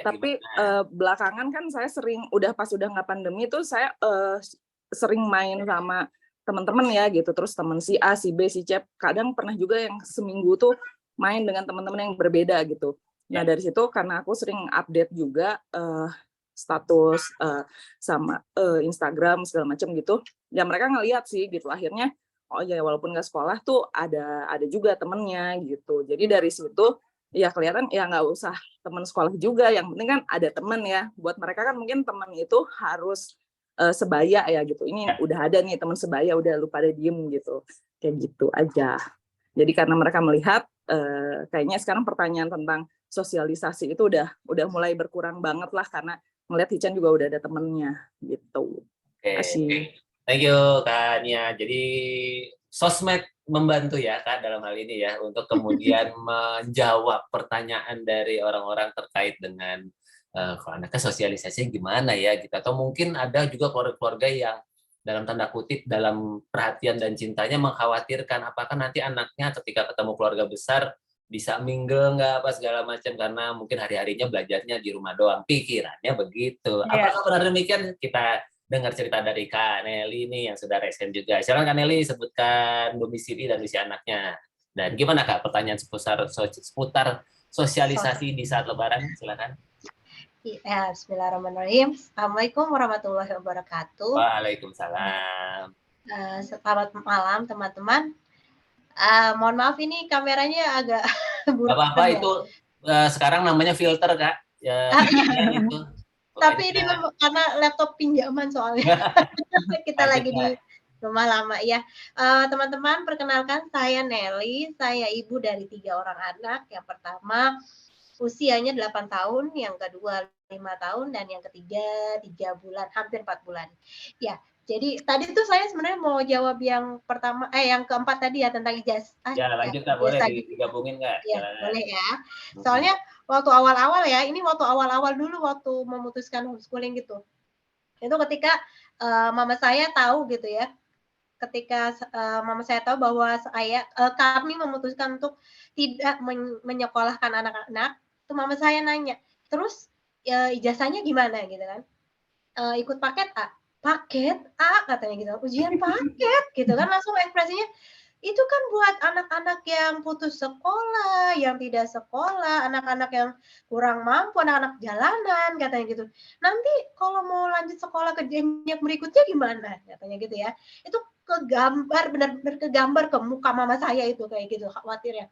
S3: Tapi belakangan kan saya sering, pas udah nggak pandemi tuh saya sering main sama teman-teman ya gitu, terus teman si A, si B, si C, kadang pernah juga yang seminggu tuh main dengan teman-teman yang berbeda gitu. Nah dari situ karena aku sering update juga status sama Instagram segala macam gitu, ya mereka ngeliat sih gitu, akhirnya oh ya walaupun nggak sekolah tuh ada juga temennya gitu. Jadi dari situ ya kelihatan ya nggak usah teman sekolah juga, yang penting kan ada teman ya. Buat mereka kan mungkin teman itu harus sebaya ya gitu. Ini udah ada nih teman sebaya, udah lu pada diem gitu, kayak gitu aja. Jadi karena mereka melihat kayaknya sekarang pertanyaan tentang sosialisasi itu udah mulai berkurang banget lah, karena ngeliat Hichan juga udah ada temennya gitu. Kasih.
S1: Thank you Kak Nia. Jadi sosmed membantu ya Kak dalam hal ini ya untuk kemudian menjawab pertanyaan dari orang-orang terkait dengan kalau anaknya sosialisasinya gimana ya gitu, atau mungkin ada juga keluarga-keluarga yang dalam tanda kutip dalam perhatian dan cintanya mengkhawatirkan apakah nanti anaknya ketika ketemu keluarga besar bisa mingle nggak apa segala macam, karena mungkin hari-harinya belajarnya di rumah doang, pikirannya begitu. Apakah benar demikian? Kita dengar cerita dari Kak Nelly nih yang sudah resen juga. Silakan Kak Nelly, sebutkan domisili dan usia anaknya. Dan gimana Kak pertanyaan seputar sosialisasi di saat Lebaran? Silakan.
S7: Ya, bismillahirrahmanirrahim. Assalamualaikum warahmatullahi wabarakatuh.
S1: Waalaikumsalam.
S7: Selamat malam teman-teman. Mohon maaf ini kameranya agak buruk.
S1: Gak apa-apa itu sekarang namanya filter Kak. Ya, itu.
S7: Tapi ini karena laptop pinjaman soalnya. Kita lagi di rumah lama ya. Teman-teman, perkenalkan saya Nelly. Saya ibu dari 3 orang anak. Yang pertama usianya 8 tahun, yang kedua 5 tahun, dan yang ketiga 3 bulan, hampir 4 bulan. Ya, jadi tadi tuh saya sebenarnya mau jawab yang pertama, yang keempat tadi ya tentang ijazah.
S1: Ya lanjut Kak, boleh digabungin nggak?
S7: Ya, boleh ya. Soalnya waktu awal-awal ya, ini waktu awal-awal dulu waktu memutuskan homeschooling gitu. Itu ketika mama saya tahu gitu ya, ketika mama saya tahu bahwa kami memutuskan untuk tidak menyekolahkan anak-anak, itu mama saya nanya, terus ijazahnya gimana gitu kan? Ikut paket A? Paket A katanya gitu, ujian paket gitu kan, langsung ekspresinya, itu kan buat anak-anak yang putus sekolah, yang tidak sekolah, anak-anak yang kurang mampu, anak-anak jalanan katanya gitu. Nanti kalau mau lanjut sekolah ke jenjang berikutnya gimana katanya gitu ya. Itu kegambar, benar-benar kegambar ke muka mama saya itu kayak gitu khawatirnya.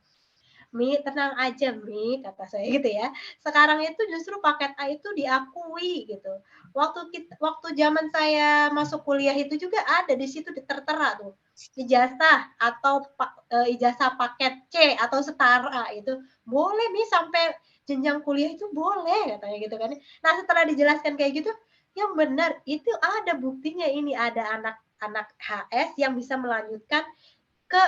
S7: Mi, tenang aja Mi, kata saya gitu ya. Sekarang itu justru paket A itu diakui gitu. Waktu zaman saya masuk kuliah itu juga ada di situ tertera tuh ijazah atau ijazah paket C atau setara itu boleh nih sampai jenjang kuliah itu boleh katanya gitu kan. Nah setelah dijelaskan kayak gitu, yang benar itu ada buktinya, ini ada anak-anak HS yang bisa melanjutkan ke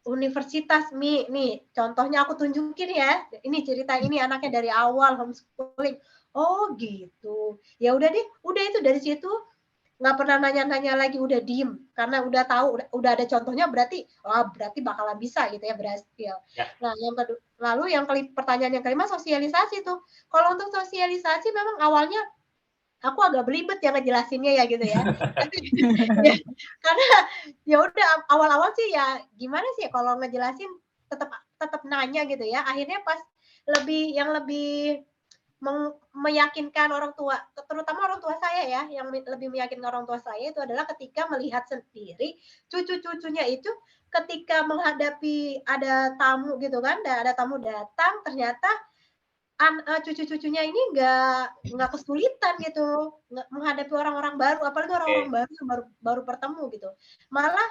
S7: universitas. nih contohnya aku tunjukin ya, ini cerita ini anaknya dari awal homeschooling. Oh gitu, ya udah deh, udah itu dari situ nggak pernah nanya-nanya lagi, udah diem karena udah tahu, udah ada contohnya, berarti bakalan bisa gitu ya, berhasil. Nah yang kedua, lalu pertanyaan yang kelima, sosialisasi tuh. Kalau untuk sosialisasi memang awalnya aku agak belibet ya ngejelasinnya ya gitu ya. Karena ya udah awal-awal sih ya gimana sih kalau ngejelasin tetap nanya gitu ya. Akhirnya pas lebih meyakinkan orang tua, terutama orang tua saya ya, yang lebih meyakinkan orang tua saya itu adalah ketika melihat sendiri cucu-cucunya itu ketika menghadapi ada tamu gitu kan, ada tamu datang, ternyata cucu-cucunya ini nggak kesulitan gitu menghadapi orang-orang baru, apalagi orang-orang baru yang baru bertemu gitu. Malah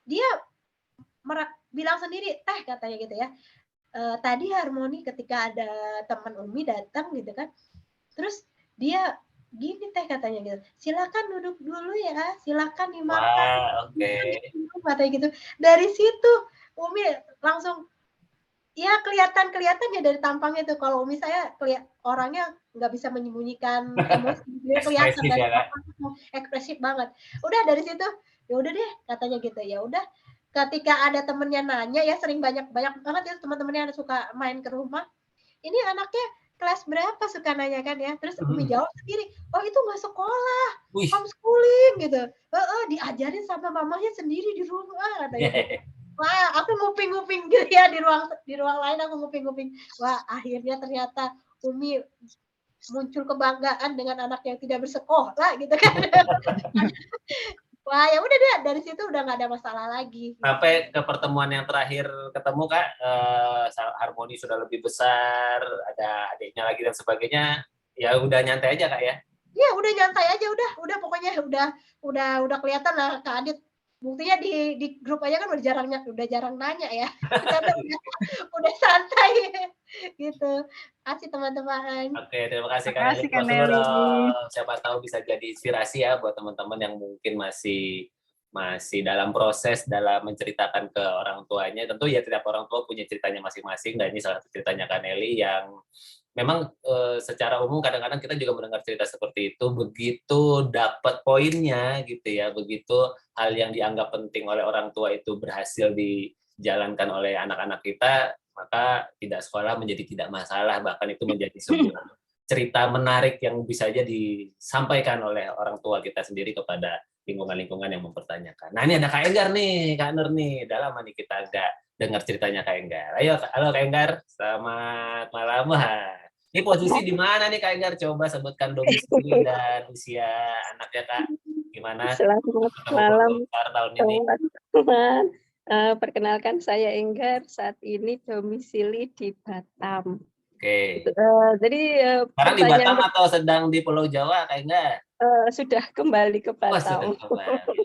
S7: dia bilang sendiri, Teh katanya gitu ya, tadi harmoni ketika ada teman Umi datang gitu kan, terus dia gini Teh katanya gitu, silakan duduk dulu ya, silakan dimakan, katanya gitu. Dari situ Umi langsung ya kelihatan ya dari tampangnya tuh. Kalau Umi saya orangnya nggak bisa menyembunyikan emosi, dia kelihatan dari ekspresif banget. Udah dari situ ya udah deh katanya gitu. Ya udah, ketika ada temennya nanya ya, sering banyak banget ya teman-temannya suka main ke rumah, ini anaknya kelas berapa, suka nanya kan ya, terus Umi jawab sendiri, oh itu nggak sekolah,
S1: Wih.
S7: homeschooling gitu. Diajarin sama mamanya sendiri di rumah katanya. Wah, aku nguping-nguping gitu ya di ruang lain, aku nguping-nguping. Wah, akhirnya ternyata Umi muncul kebanggaan dengan anak yang tidak bersekolah gitu kan. Wah, ya udah deh, dari situ udah nggak ada masalah lagi.
S1: Sampai ke pertemuan yang terakhir ketemu Kak, harmoni sudah lebih besar, ada adiknya lagi dan sebagainya. Ya udah nyantai aja Kak ya.
S7: Ya udah nyantai aja, udah pokoknya udah kelihatan lah Kak Adit. Buktinya di grup aja kan udah jarang nanya ya. Karena udah santai gitu. Kasih teman-teman.
S1: Oke, terima kasih Kak
S2: Makasih, Kak
S1: Nelly.
S2: Nelly.
S1: Siapa tahu bisa jadi inspirasi ya buat teman-teman yang mungkin masih dalam proses dalam menceritakan ke orang tuanya. Tentu ya tiap orang tua punya ceritanya masing-masing, dan ini salah satu ceritanya Kak Nelly yang memang secara umum kadang-kadang kita juga mendengar cerita seperti itu, begitu dapat poinnya gitu ya, begitu hal yang dianggap penting oleh orang tua itu berhasil dijalankan oleh anak-anak kita, maka tidak sekolah menjadi tidak masalah, bahkan itu menjadi sebuah cerita menarik yang bisa aja disampaikan oleh orang tua kita sendiri kepada lingkungan-lingkungan yang mempertanyakan. Nah ini ada Kak Enggar nih, Kak Nur nih, udah lama nih kita agak dengar ceritanya Kak Enggar. Ayo, halo Kak Enggar, selamat malam. Ini posisi di mana nih Kak Enggar? Coba sebutkan domisili dan usia anaknya Kak. Gimana?
S8: Selamat malam
S1: tahun ini.
S8: teman-teman. Perkenalkan saya Enggar, saat ini domisili di Batam.
S1: Oke.
S8: Jadi
S1: sekarang di Batam atau sedang di Pulau Jawa Kak Enggar?
S8: Sudah kembali ke Batam.
S1: Sudah kembali.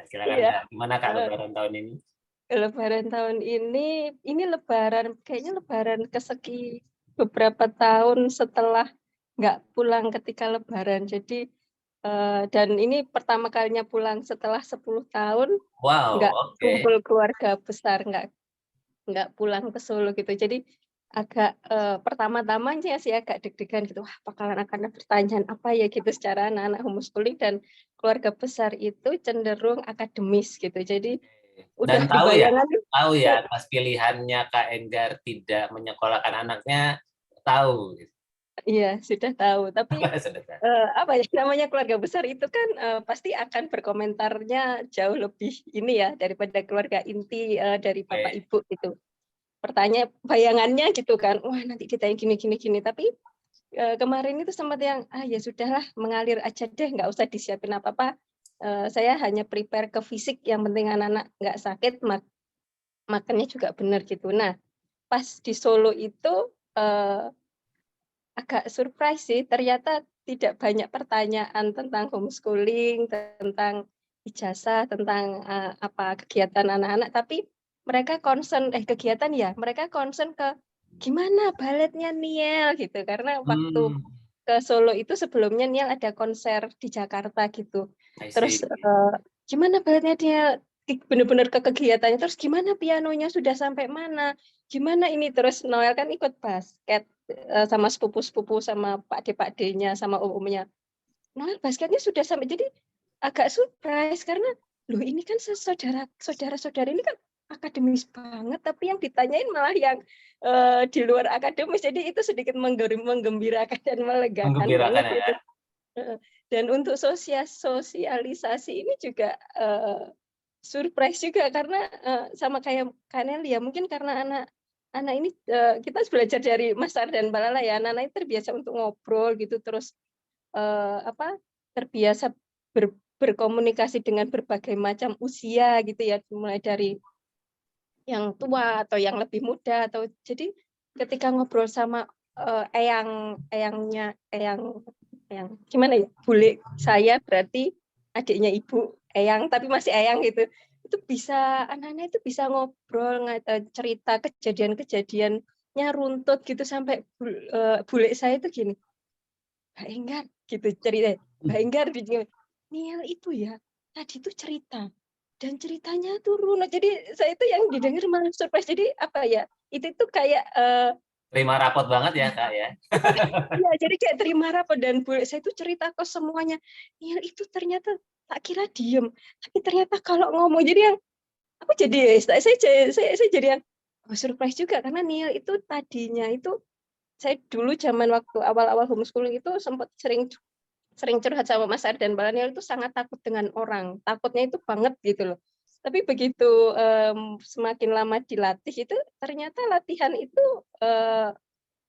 S1: Silakan Kak. Gimana Kak Lebaran tahun ini?
S8: Lebaran tahun ini Lebaran kayaknya Lebaran kesegi beberapa tahun setelah nggak pulang ketika Lebaran. Jadi dan ini pertama kalinya pulang setelah 10 tahun.
S1: Wow,
S8: nggak
S1: okay.
S8: Kumpul keluarga besar, nggak pulang ke Solo gitu. Jadi agak pertama-tamanya sih agak deg-degan gitu. Wah, bakalan akan ada pertanyaan apa ya gitu secara anak-anak homeschooling, dan keluarga besar itu cenderung akademis gitu. Jadi
S1: dan
S8: udah
S1: tahu ya pas pilihannya Kak Enggar tidak menyekolahkan anaknya, tahu.
S8: Iya, sudah tahu. Tapi apa ya namanya keluarga besar itu kan pasti akan berkomentarnya jauh lebih ini ya daripada keluarga inti dari bapak ibu gitu. Bayangannya gitu kan, wah nanti ditanya gini. Tapi kemarin itu sempat yang ya sudahlah, mengalir aja deh, nggak usah disiapin apa-apa. Saya hanya prepare ke fisik, yang penting anak-anak nggak sakit, makannya juga benar gitu. Nah, pas di Solo itu agak surprise sih, ternyata tidak banyak pertanyaan tentang homeschooling, tentang ijazah, tentang apa kegiatan anak-anak, tapi mereka concern kegiatan ya, mereka concern ke gimana baletnya Niel gitu, karena waktu ke Solo itu sebelumnya Niel ada konser di Jakarta gitu. Terus gimana baletnya Niel, benar-benar ke kegiatannya, terus gimana pianonya sudah sampai mana, gimana ini, terus Noel kan ikut basket sama sepupu-sepupu, sama Pak D-nya, sama umumnya. Noel basketnya sudah sampai, jadi agak surprise karena loh ini kan saudara-saudara ini kan akademis banget, tapi yang ditanyain malah yang di luar akademis, jadi itu sedikit menggembirakan dan melegakan banget ya. Gitu. Dan untuk sosialisasi ini juga surprise juga, karena sama kayak Kanel ya, mungkin karena anak ini kita belajar dari Mas Ar dan Mbak Lala ya, anak-anak terbiasa untuk ngobrol gitu, terus terbiasa berkomunikasi dengan berbagai macam usia gitu ya, mulai dari yang tua atau yang lebih muda, atau jadi ketika ngobrol sama eyangnya gimana ya, bule saya, berarti adiknya ibu, eyang tapi masih eyang gitu, itu bisa, anak-anak itu bisa ngobrol, cerita kejadian-kejadiannya runtut gitu, sampai bule saya itu gini, Mbak Enggar gitu cerita, Mbak Enggar Niel itu ya tadi itu cerita, dan ceritanya tuh runut, jadi saya itu yang didengar malah surprise. Jadi apa ya, itu tuh kayak
S1: terima rapot banget ya Kak ya.
S8: Ya, jadi kayak terima rapot, dan bule saya itu cerita ke semuanya, Niel itu ternyata tak kira diem, tapi ternyata kalau ngomong, jadi yang aku jadi saya jadi yang surprise juga, karena Niel itu tadinya itu, saya dulu zaman waktu awal-awal homeschooling itu sempat sering sering curhat sama Mas Ardan Balaniel itu sangat takut dengan orang, takutnya itu banget gitu loh. Tapi begitu semakin lama dilatih itu ternyata latihan itu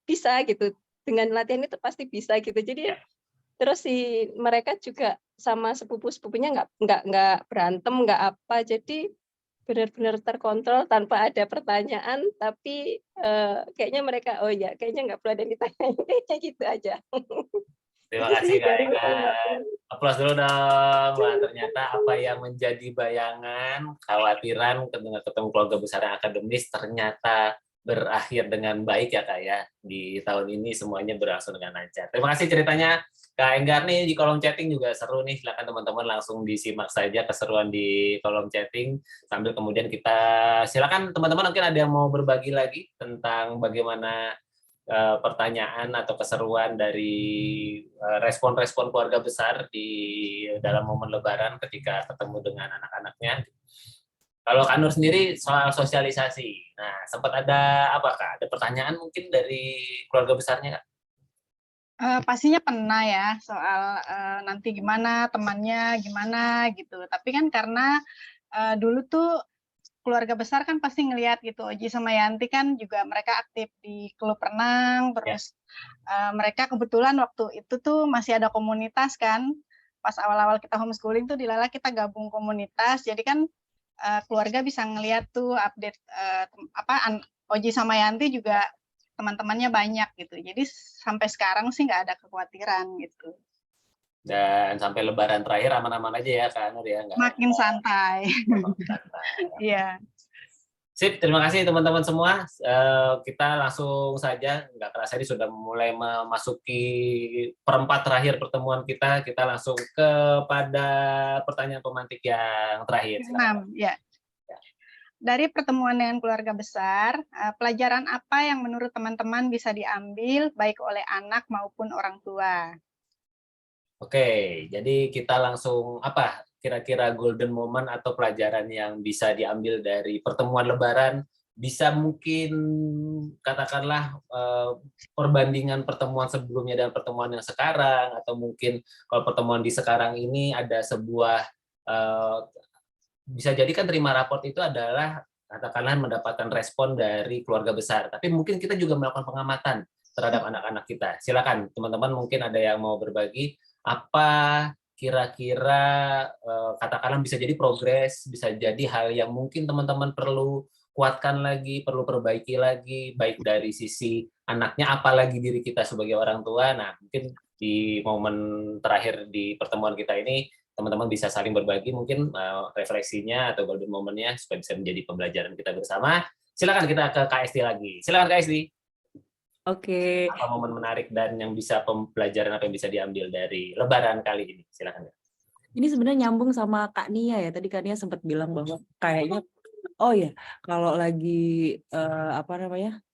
S8: bisa gitu. Dengan latihan itu pasti bisa gitu. Jadi terus mereka juga sama sepupu-sepupunya nggak berantem, nggak apa. Jadi benar-benar terkontrol tanpa ada pertanyaan. Tapi kayaknya mereka kayaknya nggak perlu ada yang ditanyain, kayaknya gitu aja.
S1: Terima kasih Kak Enggar. Aplaus dulu dong. Wah, ternyata apa yang menjadi bayangan, khawatiran dengan ketemu keluarga besar yang akademis ternyata berakhir dengan baik ya Kak ya. Di tahun ini semuanya berlangsung dengan lancar. Terima kasih ceritanya Kak Enggar nih di kolom chatting juga seru nih. Silakan teman-teman langsung disimak saja keseruan di kolom chatting sambil kemudian kita silakan teman-teman mungkin ada yang mau berbagi lagi tentang bagaimana pertanyaan atau keseruan dari respon-respon keluarga besar di dalam momen Lebaran ketika ketemu dengan anak-anaknya. Kalau Kak Nur sendiri soal sosialisasi, nah sempat ada apa Kak? Ada pertanyaan mungkin dari keluarga besarnya Kak?
S2: Pastinya pernah ya soal nanti gimana temannya gimana gitu. Tapi kan karena dulu tuh keluarga besar kan pasti ngelihat gitu, Oji sama Yanti kan juga mereka aktif di klub renang, terus mereka kebetulan waktu itu tuh masih ada komunitas kan, pas awal-awal kita homeschooling tuh di Lala kita gabung komunitas, jadi kan keluarga bisa ngelihat tuh update Oji sama Yanti juga teman-temannya banyak gitu, jadi sampai sekarang sih nggak ada kekhawatiran gitu.
S1: Dan sampai Lebaran terakhir aman-aman aja ya Kak Nur ya?
S2: Makin santai. Iya.
S1: Sip, terima kasih teman-teman semua. Kita langsung saja, nggak kerasa ini sudah mulai memasuki perempat terakhir pertemuan kita. Kita langsung kepada pertanyaan pemantik yang terakhir.
S2: 6, ya. Dari pertemuan dengan keluarga besar, pelajaran apa yang menurut teman-teman bisa diambil baik oleh anak maupun orang tua?
S1: Oke, jadi kita langsung apa kira-kira golden moment atau pelajaran yang bisa diambil dari pertemuan Lebaran, bisa mungkin katakanlah perbandingan pertemuan sebelumnya dan pertemuan yang sekarang, atau mungkin kalau pertemuan di sekarang ini ada sebuah bisa jadi kan terima raport itu adalah katakanlah mendapatkan respon dari keluarga besar, tapi mungkin kita juga melakukan pengamatan terhadap anak-anak kita. Silakan teman-teman mungkin ada yang mau berbagi. Apa kira-kira katakanlah bisa jadi progres, bisa jadi hal yang mungkin teman-teman perlu kuatkan lagi, perlu perbaiki lagi, baik dari sisi anaknya, apalagi diri kita sebagai orang tua. Nah, mungkin di momen terakhir di pertemuan kita ini, teman-teman bisa saling berbagi mungkin refleksinya atau golden moment-nya supaya bisa menjadi pembelajaran kita bersama. Silakan kita ke KSD lagi. Silakan KSD.
S5: Oke.
S1: Apa momen menarik dan yang bisa pembelajaran apa yang bisa diambil dari Lebaran kali ini? Silakan.
S5: Ini sebenarnya nyambung sama Kak Nia ya. Tadi Kak Nia sempat bilang bahwa kayaknya, oh ya, kalau lagi apa namanya?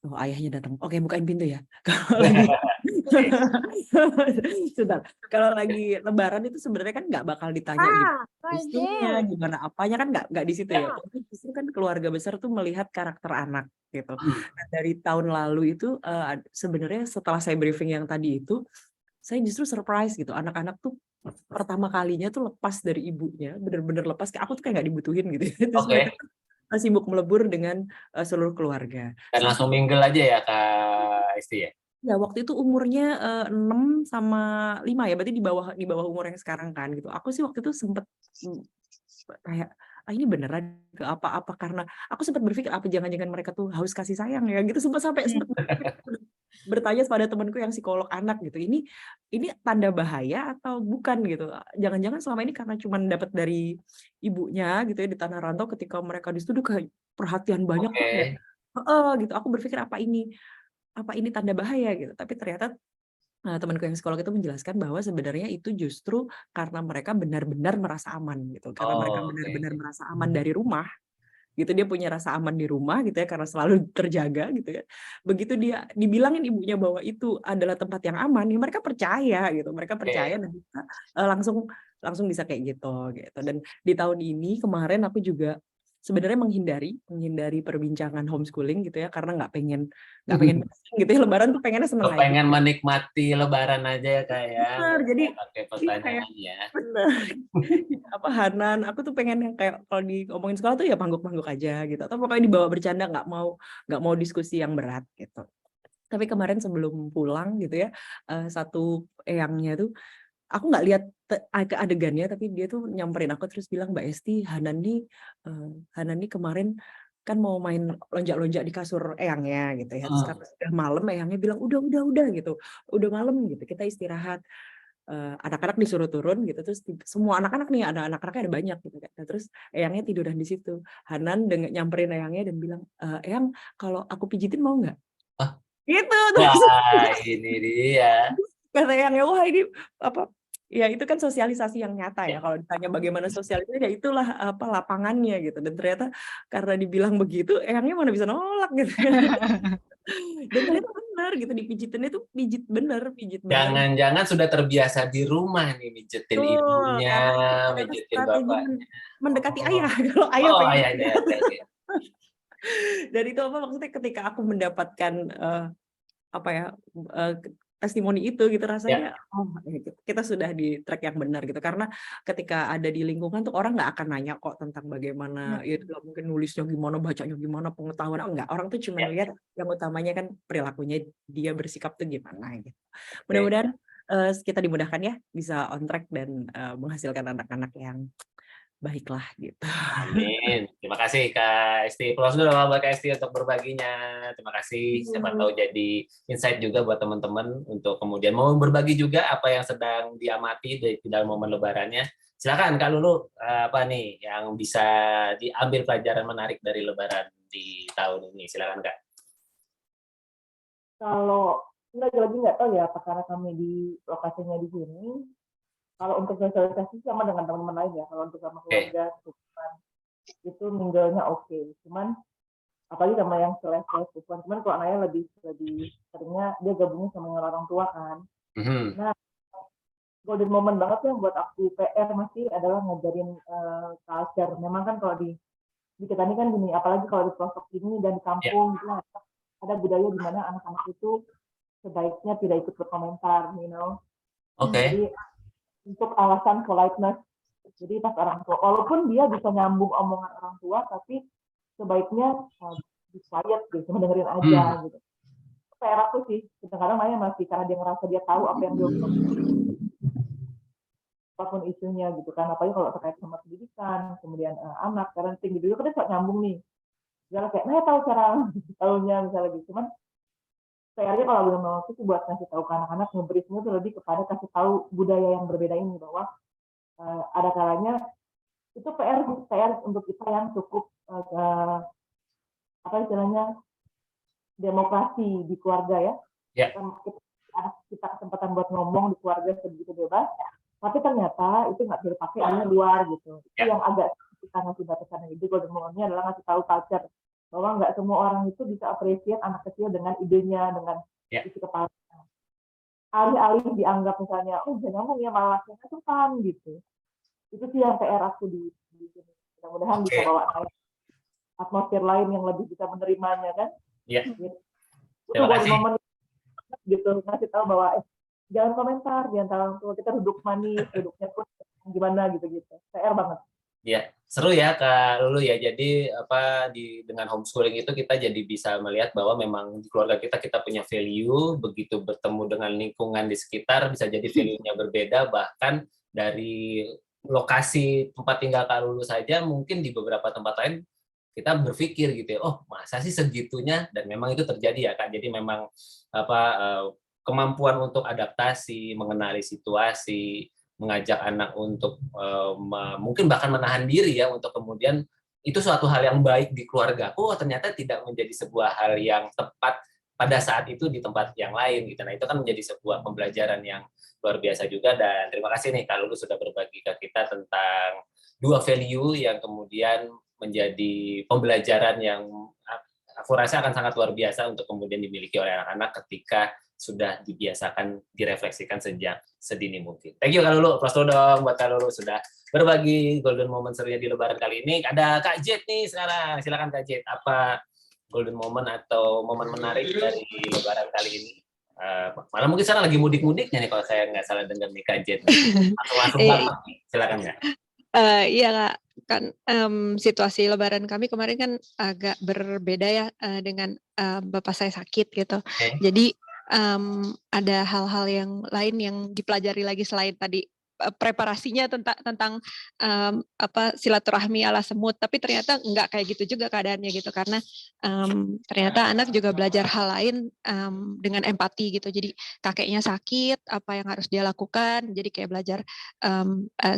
S5: Oh, ayahnya datang. Oke, bukain pintu ya. Kalau lagi Sebentar. Kalau lagi Lebaran itu sebenarnya kan nggak bakal ditanya istrinya, gimana apanya, kan nggak di situ ya. Justru kan keluarga besar tuh melihat karakter anak gitu. Nah, dari tahun lalu itu sebenarnya setelah saya briefing yang tadi itu, saya justru surprise gitu. Anak-anak tuh pertama kalinya tuh lepas dari ibunya, bener-bener lepas. Aku tuh kayak nggak dibutuhin gitu. Terus sibuk melebur dengan seluruh keluarga.
S1: Dan langsung mingle aja ya Kak Esti ya?
S5: Ya, waktu itu umurnya 6 sama 5 ya, berarti di bawah umur yang sekarang kan gitu. Aku sih waktu itu sempet kayak, ini beneran ke apa karena aku sempat berpikir apa jangan-jangan mereka tuh haus kasih sayang ya gitu, sempat bertanya pada temanku yang psikolog anak gitu. Ini tanda bahaya atau bukan gitu. Jangan-jangan selama ini karena cuma dapat dari ibunya gitu ya di tanah rantau, ketika mereka di situ kayak perhatian banyak tuh kayak gitu. Aku berpikir apa ini tanda bahaya gitu. Tapi ternyata temanku yang psikolog itu menjelaskan bahwa sebenarnya itu justru karena mereka benar-benar merasa aman gitu. Karena mereka benar-benar merasa aman dari rumah gitu, dia punya rasa aman di rumah gitu ya karena selalu terjaga gitu ya. Begitu dia dibilangin ibunya bahwa itu adalah tempat yang aman, ya mereka percaya gitu. Mereka percaya dan langsung bisa kayak gitu. Dan di tahun ini kemarin aku juga sebenarnya menghindari perbincangan homeschooling gitu ya, karena nggak pengen pusing gitu ya, Lebaran tuh pengennya seneng aja.
S1: Pengen menikmati Lebaran aja ya Kak ya.
S5: Bener, jadi
S1: pakai pertanyaan ya.
S5: bener. Apa Hanan, aku tuh pengen yang kayak kalau diomongin sekolah tuh ya pangguk-pangguk aja gitu, atau pokoknya dibawa bercanda, nggak mau diskusi yang berat gitu. Tapi kemarin sebelum pulang gitu ya, satu eyangnya tuh aku nggak lihat adegannya, tapi dia tuh nyamperin aku terus bilang, Mbak Esti, Hanan nih kemarin kan mau main lonjak-lonjak di kasur eyangnya gitu ya. Terus karena udah malam, eyangnya bilang udah gitu, udah malam gitu, kita istirahat. Anak-anak disuruh turun gitu, terus semua anak-anak nih, ada anak-anaknya ada banyak gitu kan. Terus eyangnya tiduran di situ. Hanan nyamperin eyangnya dan bilang, Eyang, kalau aku pijitin mau nggak? Gitu.
S1: Wah, ini dia.
S5: Kata eyangnya, wah ini apa? Ya itu kan sosialisasi yang nyata ya. Kalau ditanya bagaimana sosialisasi, ya itulah apa lapangannya gitu. Dan ternyata karena dibilang begitu, eyangnya mana bisa nolak gitu. Dan ternyata benar gitu, dipijitinnya tuh pijit bener.
S1: Jangan-jangan sudah terbiasa di rumah nih mijitin ibunya, mijitin bapaknya.
S5: Mendekati ayah kalau ayah pengen.
S1: Ayahnya.
S5: Dan itu apa maksudnya ketika aku mendapatkan testimoni itu gitu, rasanya kita sudah di track yang benar gitu, karena ketika ada di lingkungan tuh orang nggak akan nanya kok tentang bagaimana ya nggak mungkin nulisnya gimana, bacanya gimana, pengetahuan enggak, orang tuh cuma lihat yang utamanya kan perilakunya dia bersikap tuh gimana gitu. Mudah-mudahan kita dimudahkan ya, bisa on track dan menghasilkan anak-anak yang baiklah gitu.
S1: Amin. Terima kasih Kak Esti. Plus dulu buat Kak Esti untuk berbaginya. Terima kasih. Siapa tahu jadi insight juga buat teman-teman untuk kemudian mau berbagi juga apa yang sedang diamati di dalam momen Lebarannya. Silakan Kak Lulu, apa nih yang bisa diambil pelajaran menarik dari Lebaran di tahun ini? Silakan Kak.
S6: Kalau lagi nggak tahu ya, apa karena kami di lokasinya di sini. Kalau untuk sosialisasi sama dengan teman-teman lain ya. Kalau untuk sama keluarga, itu minggunya oke. Cuman apalagi sama yang selevel sepupuan. Cuman kalau anaknya lebih seringnya dia gabungnya sama orang tua kan. Nah, golden moment banget yang buat aku PR masih adalah ngajarin culture. Memang kan kalau di kita ini kan gini, apalagi kalau di pelosok ini dan di kampung itu ada budaya di mana anak-anak itu sebaiknya tidak ikut berkomentar, Jadi untuk alasan politeness. Jadi pas orang tua, walaupun dia bisa nyambung omongan orang tua, tapi sebaiknya di quiet gitu, cuma dengerin aja gitu. PR aku sih, kadang-kadang Maya masih karena dia ngerasa dia tahu apa yang dia omongin, apapun isunya gitu kan, apalagi kalau terkait sama pendidikan, kemudian anak, parenting gitu, kan dia suka nyambung nih. Dia kayak, Maya tahu cara tahunya misalnya gitu, cuman PR-nya kalau belum mau itu buat kasih tahu ke anak-anak, nge-briefnya itu lebih kepada kasih tahu budaya yang berbeda ini, bahwa ada kalanya itu PR untuk kita yang cukup apa istilahnya demokrasi di keluarga ya. Kita kesempatan buat ngomong di keluarga sebegitu bebas, tapi ternyata itu nggak bisa dipakai di luar gitu. Itu yang agak kita ngasih batasan. Jadi golden moment-nya adalah ngasih tahu culture bahwa nggak semua orang itu bisa appreciate anak kecil dengan idenya, dengan isi kepala. Alih-alih dianggap misalnya, jangan ngomong ya malah kan gitu. Itu sih yang PR aku di sini. Mudah-mudahan bisa bawa atmosfer lain yang lebih bisa menerimanya kan.
S1: Iya.
S6: Itu buat momen gitu, ngasih tahu bahwa jangan komentar di antara orang tua, kita duduk manis, duduknya pun gimana gitu-gitu. PR banget.
S1: Ya, seru ya Kak Lulu ya. Jadi dengan homeschooling itu kita jadi bisa melihat bahwa memang di keluarga kita punya value, begitu bertemu dengan lingkungan di sekitar bisa jadi value-nya berbeda, bahkan dari lokasi tempat tinggal Kak Lulu saja mungkin di beberapa tempat lain kita berpikir gitu ya, masa sih segitunya, dan memang itu terjadi ya Kak. Jadi memang kemampuan untuk adaptasi, mengenali situasi, mengajak anak untuk mungkin bahkan menahan diri ya untuk kemudian itu suatu hal yang baik di keluarga. Ternyata tidak menjadi sebuah hal yang tepat pada saat itu di tempat yang lain gitu. Nah, itu kan menjadi sebuah pembelajaran yang luar biasa juga, dan terima kasih nih Kak Lulu sudah berbagi ke kita tentang dua value yang kemudian menjadi pembelajaran yang aku rasa akan sangat luar biasa untuk kemudian dimiliki oleh anak-anak ketika sudah dibiasakan, direfleksikan sejak sedini mungkin. Thank you Kak Lulu, plus dong buat Kak Lulu sudah berbagi golden moment serunya di Lebaran kali ini. Ada Kak Jet nih sekarang, silakan Kak Jet, apa golden moment atau momen menarik dari Lebaran kali ini? Malah mungkin sekarang lagi mudik-mudiknya nih kalau saya nggak salah dengar nih Kak Jet. Langsung banget nih, silakan Kak.
S4: Iya Kak, kan situasi Lebaran kami kemarin kan agak berbeda ya dengan bapak saya sakit gitu.
S1: Okay.
S4: Jadi ada hal-hal yang lain yang dipelajari lagi selain tadi preparasinya tentang apa silaturahmi ala semut, tapi ternyata nggak kayak gitu juga keadaannya gitu, karena ternyata anak juga belajar hal lain dengan empati gitu. Jadi kakeknya sakit, apa yang harus dia lakukan, jadi kayak belajar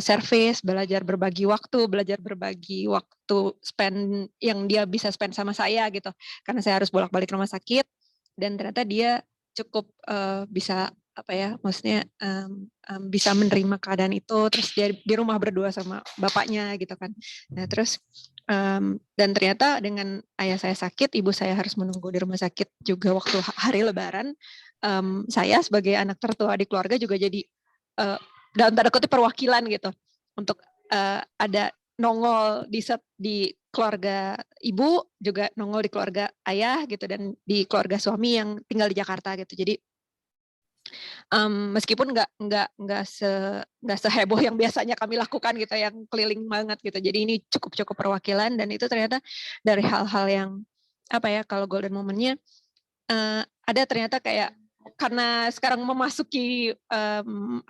S4: service, belajar berbagi waktu spend yang dia bisa spend sama saya gitu, karena saya harus bolak-balik rumah sakit, dan ternyata dia cukup bisa apa ya, maksudnya bisa menerima keadaan itu, terus dia di rumah berdua sama bapaknya gitu kan. Nah terus dan ternyata dengan ayah saya sakit, ibu saya harus menunggu di rumah sakit juga waktu hari Lebaran. Saya sebagai anak tertua di keluarga juga jadi dalam tanda kutip perwakilan gitu untuk ada nongol di keluarga ibu, juga nongol di keluarga ayah gitu, dan di keluarga suami yang tinggal di Jakarta gitu. Jadi meskipun nggak seheboh yang biasanya kami lakukan gitu, yang keliling banget gitu. Jadi ini cukup perwakilan, dan itu ternyata dari hal-hal yang apa ya, kalau golden momennya ada ternyata kayak, karena sekarang memasuki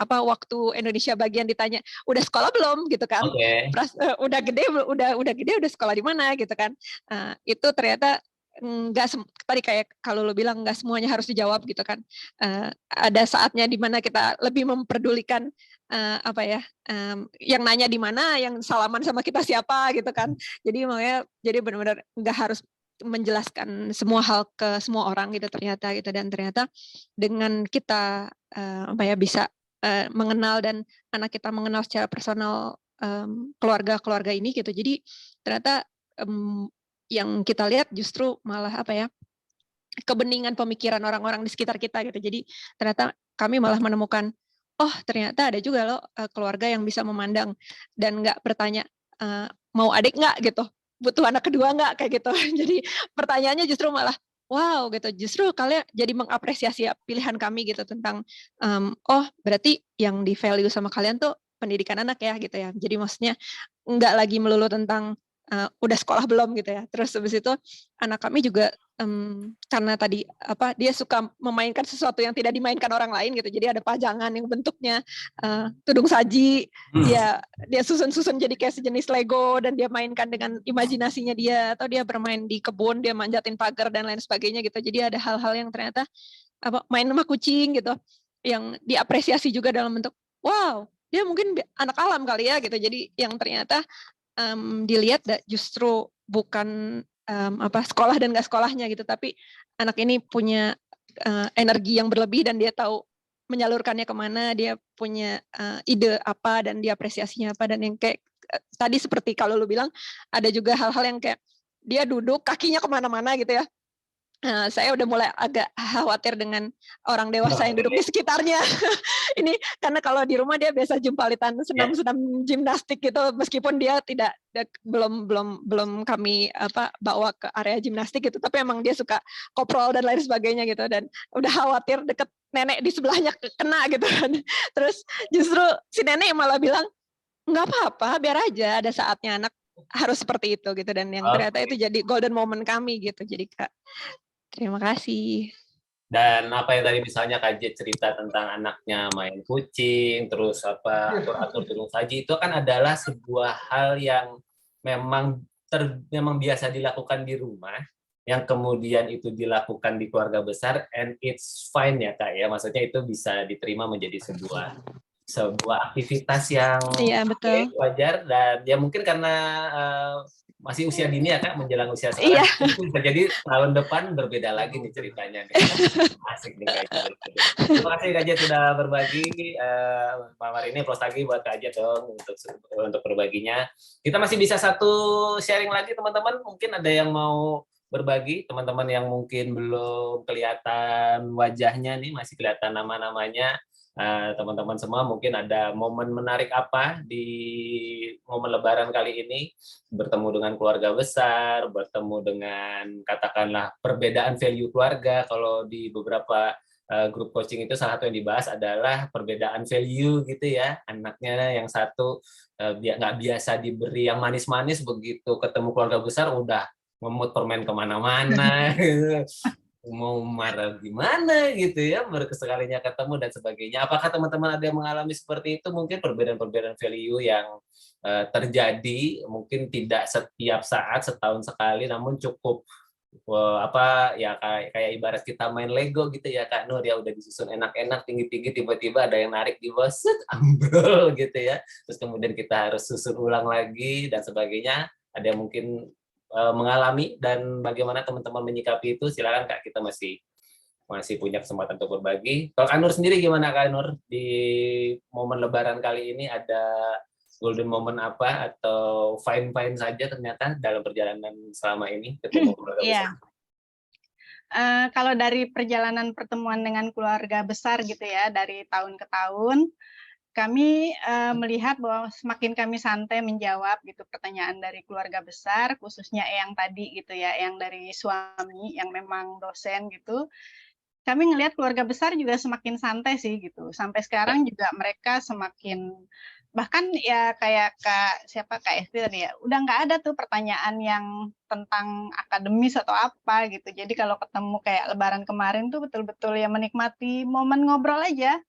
S4: waktu Indonesia bagian ditanya udah sekolah belum gitu kan.
S1: Okay.
S4: Udah gede udah sekolah di mana gitu kan. Itu ternyata nggak tadi kayak kalau lo bilang nggak semuanya harus dijawab gitu kan. Ada saatnya di mana kita lebih memperdulikan yang nanya di mana, yang salaman sama kita siapa gitu kan. Jadi makanya jadi benar-benar nggak harus menjelaskan semua hal ke semua orang gitu ternyata gitu. Dan ternyata dengan kita bisa mengenal, dan anak kita mengenal secara personal keluarga ini gitu, jadi ternyata yang kita lihat justru malah kebeningan pemikiran orang-orang di sekitar kita gitu. Jadi ternyata kami malah menemukan, oh ternyata ada juga loh keluarga yang bisa memandang dan nggak bertanya mau adik nggak gitu, butuh anak kedua nggak, kayak gitu. Jadi pertanyaannya justru malah wow gitu, justru kalian jadi mengapresiasi pilihan kami gitu tentang oh berarti yang di value sama kalian tuh pendidikan anak ya gitu ya. Jadi maksudnya nggak lagi melulu tentang udah sekolah belum gitu ya. Terus habis itu anak kami juga karena tadi dia suka memainkan sesuatu yang tidak dimainkan orang lain gitu. Jadi ada pajangan yang bentuknya tudung saji, dia susun jadi kayak sejenis Lego, dan dia mainkan dengan imajinasinya dia, atau dia bermain di kebun, dia manjatin pagar dan lain sebagainya gitu. Jadi ada hal-hal yang ternyata main sama kucing gitu yang diapresiasi juga dalam bentuk wow, dia mungkin anak alam kali ya gitu. Jadi yang ternyata dilihat justru bukan sekolah dan nggak sekolahnya gitu, tapi anak ini punya energi yang berlebih, dan dia tahu menyalurkannya kemana, dia punya ide apa, dan dia apresiasinya apa. Dan yang kayak tadi seperti kalau lu bilang, ada juga hal-hal yang kayak dia duduk kakinya kemana-mana gitu ya. Saya udah mulai agak khawatir dengan orang dewasa yang duduk di sekitarnya. Ini karena kalau di rumah dia biasa jumpalitan senam gimnastik gitu, meskipun dia belum kami bawa ke area gimnastik gitu, tapi emang dia suka koprol dan lain sebagainya gitu, dan udah khawatir deket nenek di sebelahnya kena gitu kan. Terus justru si nenek malah bilang nggak apa-apa, biar aja, ada saatnya anak harus seperti itu gitu. Dan yang ternyata itu jadi golden moment kami gitu. Jadi Kak, terima kasih.
S1: Dan apa yang tadi misalnya Kak Jet cerita tentang anaknya main kucing, terus atur-atur tudung saji, itu kan adalah sebuah hal yang memang biasa dilakukan di rumah, yang kemudian itu dilakukan di keluarga besar, and it's fine ya Kak ya, maksudnya itu bisa diterima menjadi sebuah aktivitas yang
S4: betul.
S1: wajar. Dan ya mungkin karena masih usia dini ya Kak, menjelang usia sekolah, itu bisa jadi tahun depan berbeda lagi nih ceritanya. Asik nih Kak Jet. Terima kasih Kak Jet sudah berbagi malam hari ini. Plus lagi buat Kak Jet dong untuk berbaginya. Kita masih bisa satu sharing lagi teman-teman. Mungkin ada yang mau berbagi. Teman-teman yang mungkin belum kelihatan wajahnya nih, masih kelihatan nama-namanya. Teman-teman semua mungkin ada momen menarik apa di momen Lebaran kali ini, bertemu dengan keluarga besar, bertemu dengan katakanlah perbedaan value keluarga. Kalau di beberapa grup coaching itu salah satu yang dibahas adalah perbedaan value gitu ya. Anaknya yang satu nggak biasa diberi yang manis-manis, begitu ketemu keluarga besar udah memut permen kemana-mana. Mau marah gimana gitu ya, baru sekalinya ketemu dan sebagainya. Apakah teman-teman ada yang mengalami seperti itu? Mungkin perbedaan-perbedaan value yang terjadi, mungkin tidak setiap saat, setahun sekali, namun cukup ya kayak ibarat kita main Lego gitu ya Kak Nur, ya udah disusun enak-enak, tinggi-tinggi, tiba-tiba ada yang narik di bawah, ambrol gitu ya. Terus kemudian kita harus susun ulang lagi dan sebagainya. Ada yang mungkin mengalami, dan bagaimana teman-teman menyikapi itu, silakan Kak, kita masih punya kesempatan untuk berbagi. Kalau Kak Nur sendiri gimana Kak Nur, di momen Lebaran kali ini ada golden moment apa, atau fine-fine saja ternyata dalam perjalanan selama ini ketemu keluarga besar?
S2: Kalau dari perjalanan pertemuan dengan keluarga besar gitu ya, dari tahun ke tahun, kami melihat bahwa semakin kami santai menjawab gitu pertanyaan dari keluarga besar, khususnya yang tadi gitu ya, yang dari suami yang memang dosen gitu. Kami ngelihat keluarga besar juga semakin santai sih gitu. Sampai sekarang juga mereka semakin, bahkan ya kayak Kak Esti tadi ya, udah nggak ada tuh pertanyaan yang tentang akademis atau apa gitu. Jadi kalau ketemu kayak Lebaran kemarin tuh betul-betul ya menikmati momen ngobrol aja.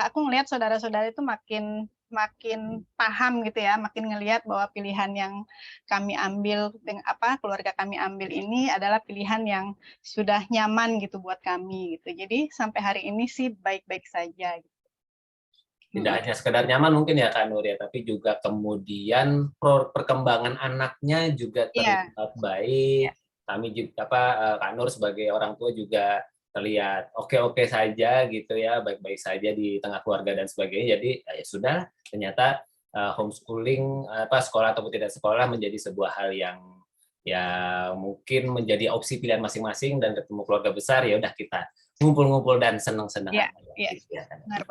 S2: Aku ngelihat saudara-saudara itu makin paham gitu ya, makin ngelihat bahwa pilihan yang kami ambil, keluarga kami ambil ini adalah pilihan yang sudah nyaman gitu buat kami gitu. Jadi sampai hari ini sih baik-baik saja. Gitu.
S1: Tidak hanya sekedar nyaman mungkin ya Kak Nur ya, tapi juga kemudian perkembangan anaknya juga terlihat baik. Kami juga Kak Nur sebagai orang tua juga terlihat oke-oke saja gitu ya, baik-baik saja di tengah keluarga dan sebagainya. Jadi ya sudah, ternyata homeschooling, sekolah ataupun tidak sekolah menjadi sebuah hal yang ya mungkin menjadi opsi pilihan masing-masing, dan ketemu keluarga besar ya udah kita ngumpul-ngumpul dan senang-senang.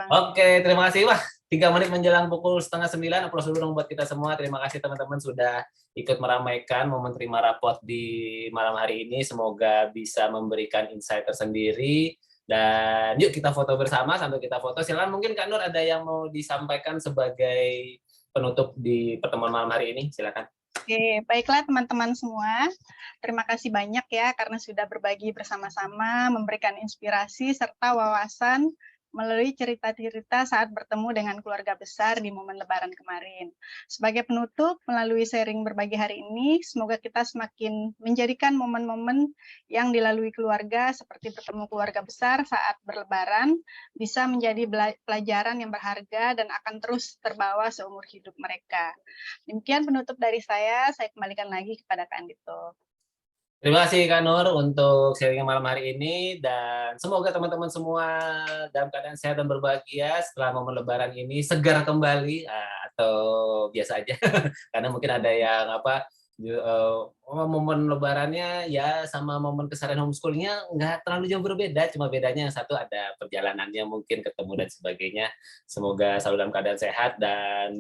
S1: Oke, terima kasih. Wah, 3 menit menjelang pukul 8:30. Aplaus dulu dong buat kita semua. Terima kasih teman-teman sudah ikut meramaikan momen terima rapot di malam hari ini. Semoga bisa memberikan insight tersendiri. Dan yuk kita foto bersama. Sambil kita foto, silakan mungkin Kak Nur ada yang mau disampaikan sebagai penutup di pertemuan malam hari ini. Silakan.
S2: Oke, baiklah teman-teman semua. Terima kasih banyak ya karena sudah berbagi bersama-sama, memberikan inspirasi serta wawasan melalui cerita-cerita saat bertemu dengan keluarga besar di momen Lebaran kemarin. Sebagai penutup, melalui sharing berbagi hari ini, semoga kita semakin menjadikan momen-momen yang dilalui keluarga seperti bertemu keluarga besar saat berlebaran bisa menjadi pelajaran yang berharga dan akan terus terbawa seumur hidup mereka. Demikian penutup dari saya kembalikan lagi kepada Kak Andito.
S1: Terima kasih Kak Nur untuk sharing malam hari ini, dan semoga teman-teman semua dalam keadaan sehat dan berbahagia setelah momen Lebaran ini, segar kembali atau biasa aja karena mungkin ada yang momen Lebarannya ya sama momen keseharian homeschoolingnya nggak terlalu jauh berbeda, cuma bedanya yang satu ada perjalanannya mungkin ketemu dan sebagainya. Semoga selalu dalam keadaan sehat dan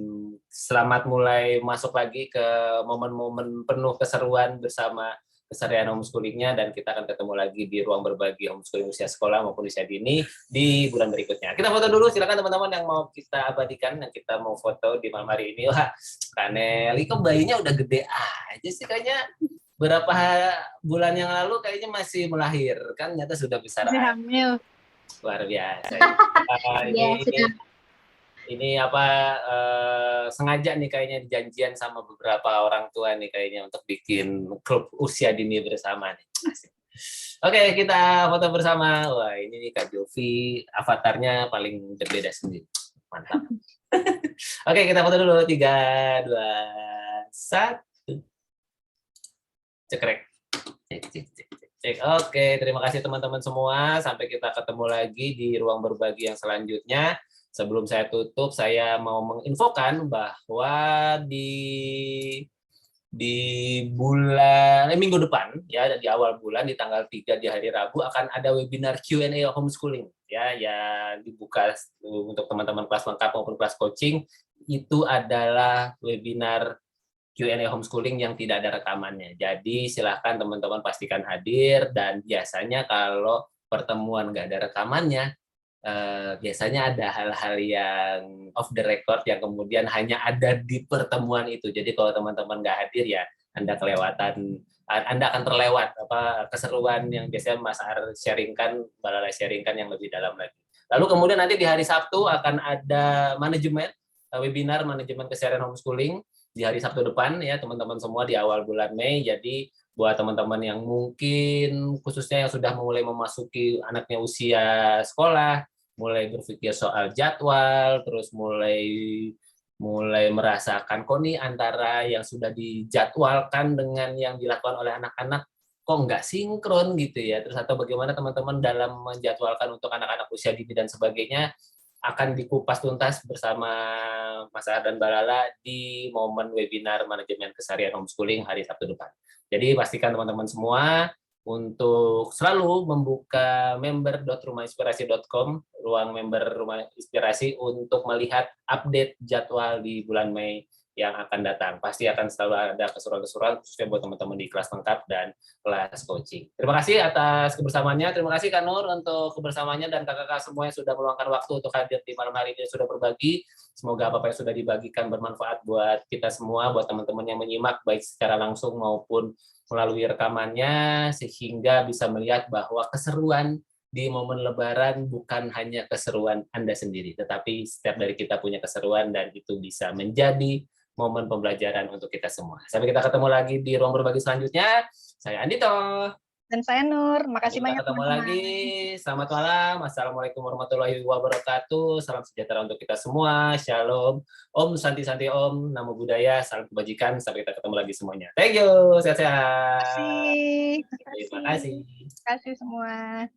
S1: selamat mulai masuk lagi ke momen-momen penuh keseruan bersama keseharian homeschoolingnya, dan kita akan ketemu lagi di ruang berbagi homeschooling usia sekolah maupun usia dini di bulan berikutnya. Kita foto dulu, silakan teman-teman yang mau kita abadikan, yang kita mau foto di malam hari ini. Wah, Kak Nelly kok bayinya udah gede aja sih, kayaknya berapa bulan yang lalu kayaknya masih melahirkan, ternyata sudah besar.
S2: Hamil.
S1: Luar biasa. Ini sengaja nih kayaknya janjian sama beberapa orang tua nih kayaknya untuk bikin klub usia dini bersama nih. Oke, kita foto bersama. Wah, ini nih Kak Jovi, avatarnya paling berbeda sendiri. Mantap. Oke, kita foto dulu. 3, 2, 1. Cekrek. Cek. Oke, terima kasih teman-teman semua. Sampai kita ketemu lagi di ruang berbagi yang selanjutnya. Sebelum saya tutup, saya mau menginfokan bahwa di di minggu depan ya, di awal bulan di tanggal 3 di hari Rabu akan ada webinar Q&A homeschooling ya, yang dibuka untuk teman-teman kelas lengkap maupun kelas coaching. Itu adalah webinar Q&A homeschooling yang tidak ada rekamannya. Jadi silahkan teman-teman pastikan hadir, dan biasanya kalau pertemuan nggak ada rekamannya, biasanya ada hal-hal yang off the record yang kemudian hanya ada di pertemuan itu. Jadi kalau teman-teman nggak hadir ya Anda akan terlewat keseruan yang biasanya Mas Ar sharingkan, Mbak Lala sharingkan yang lebih dalam lagi. Lalu kemudian nanti di hari Sabtu akan ada webinar manajemen keseharian homeschooling di hari Sabtu depan ya teman-teman semua, di awal bulan Mei. Jadi buat teman-teman yang mungkin khususnya yang sudah mulai memasuki anaknya usia sekolah, mulai berpikir soal jadwal, terus mulai merasakan kok nih antara yang sudah dijadwalkan dengan yang dilakukan oleh anak-anak kok nggak sinkron gitu ya. Terus atau bagaimana teman-teman dalam menjadwalkan untuk anak-anak usia dini dan sebagainya, akan dikupas tuntas bersama Mas Ar dan Mbak Lala di momen webinar manajemen keseharian homeschooling hari Sabtu depan. Jadi pastikan teman-teman semua untuk selalu membuka member.rumahinspirasi.com, ruang member Rumah Inspirasi, untuk melihat update jadwal di bulan Mei yang akan datang. Pasti akan selalu ada keseruan-keseruan khususnya buat teman-teman di kelas lengkap dan kelas coaching. Terima kasih atas kebersamaannya. Terima kasih Kak Nur untuk kebersamaannya, dan kakak-kakak semua yang sudah meluangkan waktu untuk hadir di malam hari ini, sudah berbagi. Semoga apa yang sudah dibagikan bermanfaat buat kita semua, buat teman-teman yang menyimak baik secara langsung maupun melalui rekamannya, sehingga bisa melihat bahwa keseruan di momen Lebaran bukan hanya keseruan Anda sendiri, tetapi setiap dari kita punya keseruan, dan itu bisa menjadi momen pembelajaran untuk kita semua. Sampai kita ketemu lagi di ruang berbagi selanjutnya. Saya Andito.
S2: Dan saya Nur. Makasih banyak
S1: Kita ketemu lagi. Selamat malam. Assalamualaikum warahmatullahi wabarakatuh. Salam sejahtera untuk kita semua. Shalom. Om Santi Santi Om. Namo Buddhaya. Salam kebajikan. Sampai kita ketemu lagi semuanya. Thank you. Sehat-sehat.
S2: Terima kasih.
S1: Terima kasih.
S2: Terima kasih semua.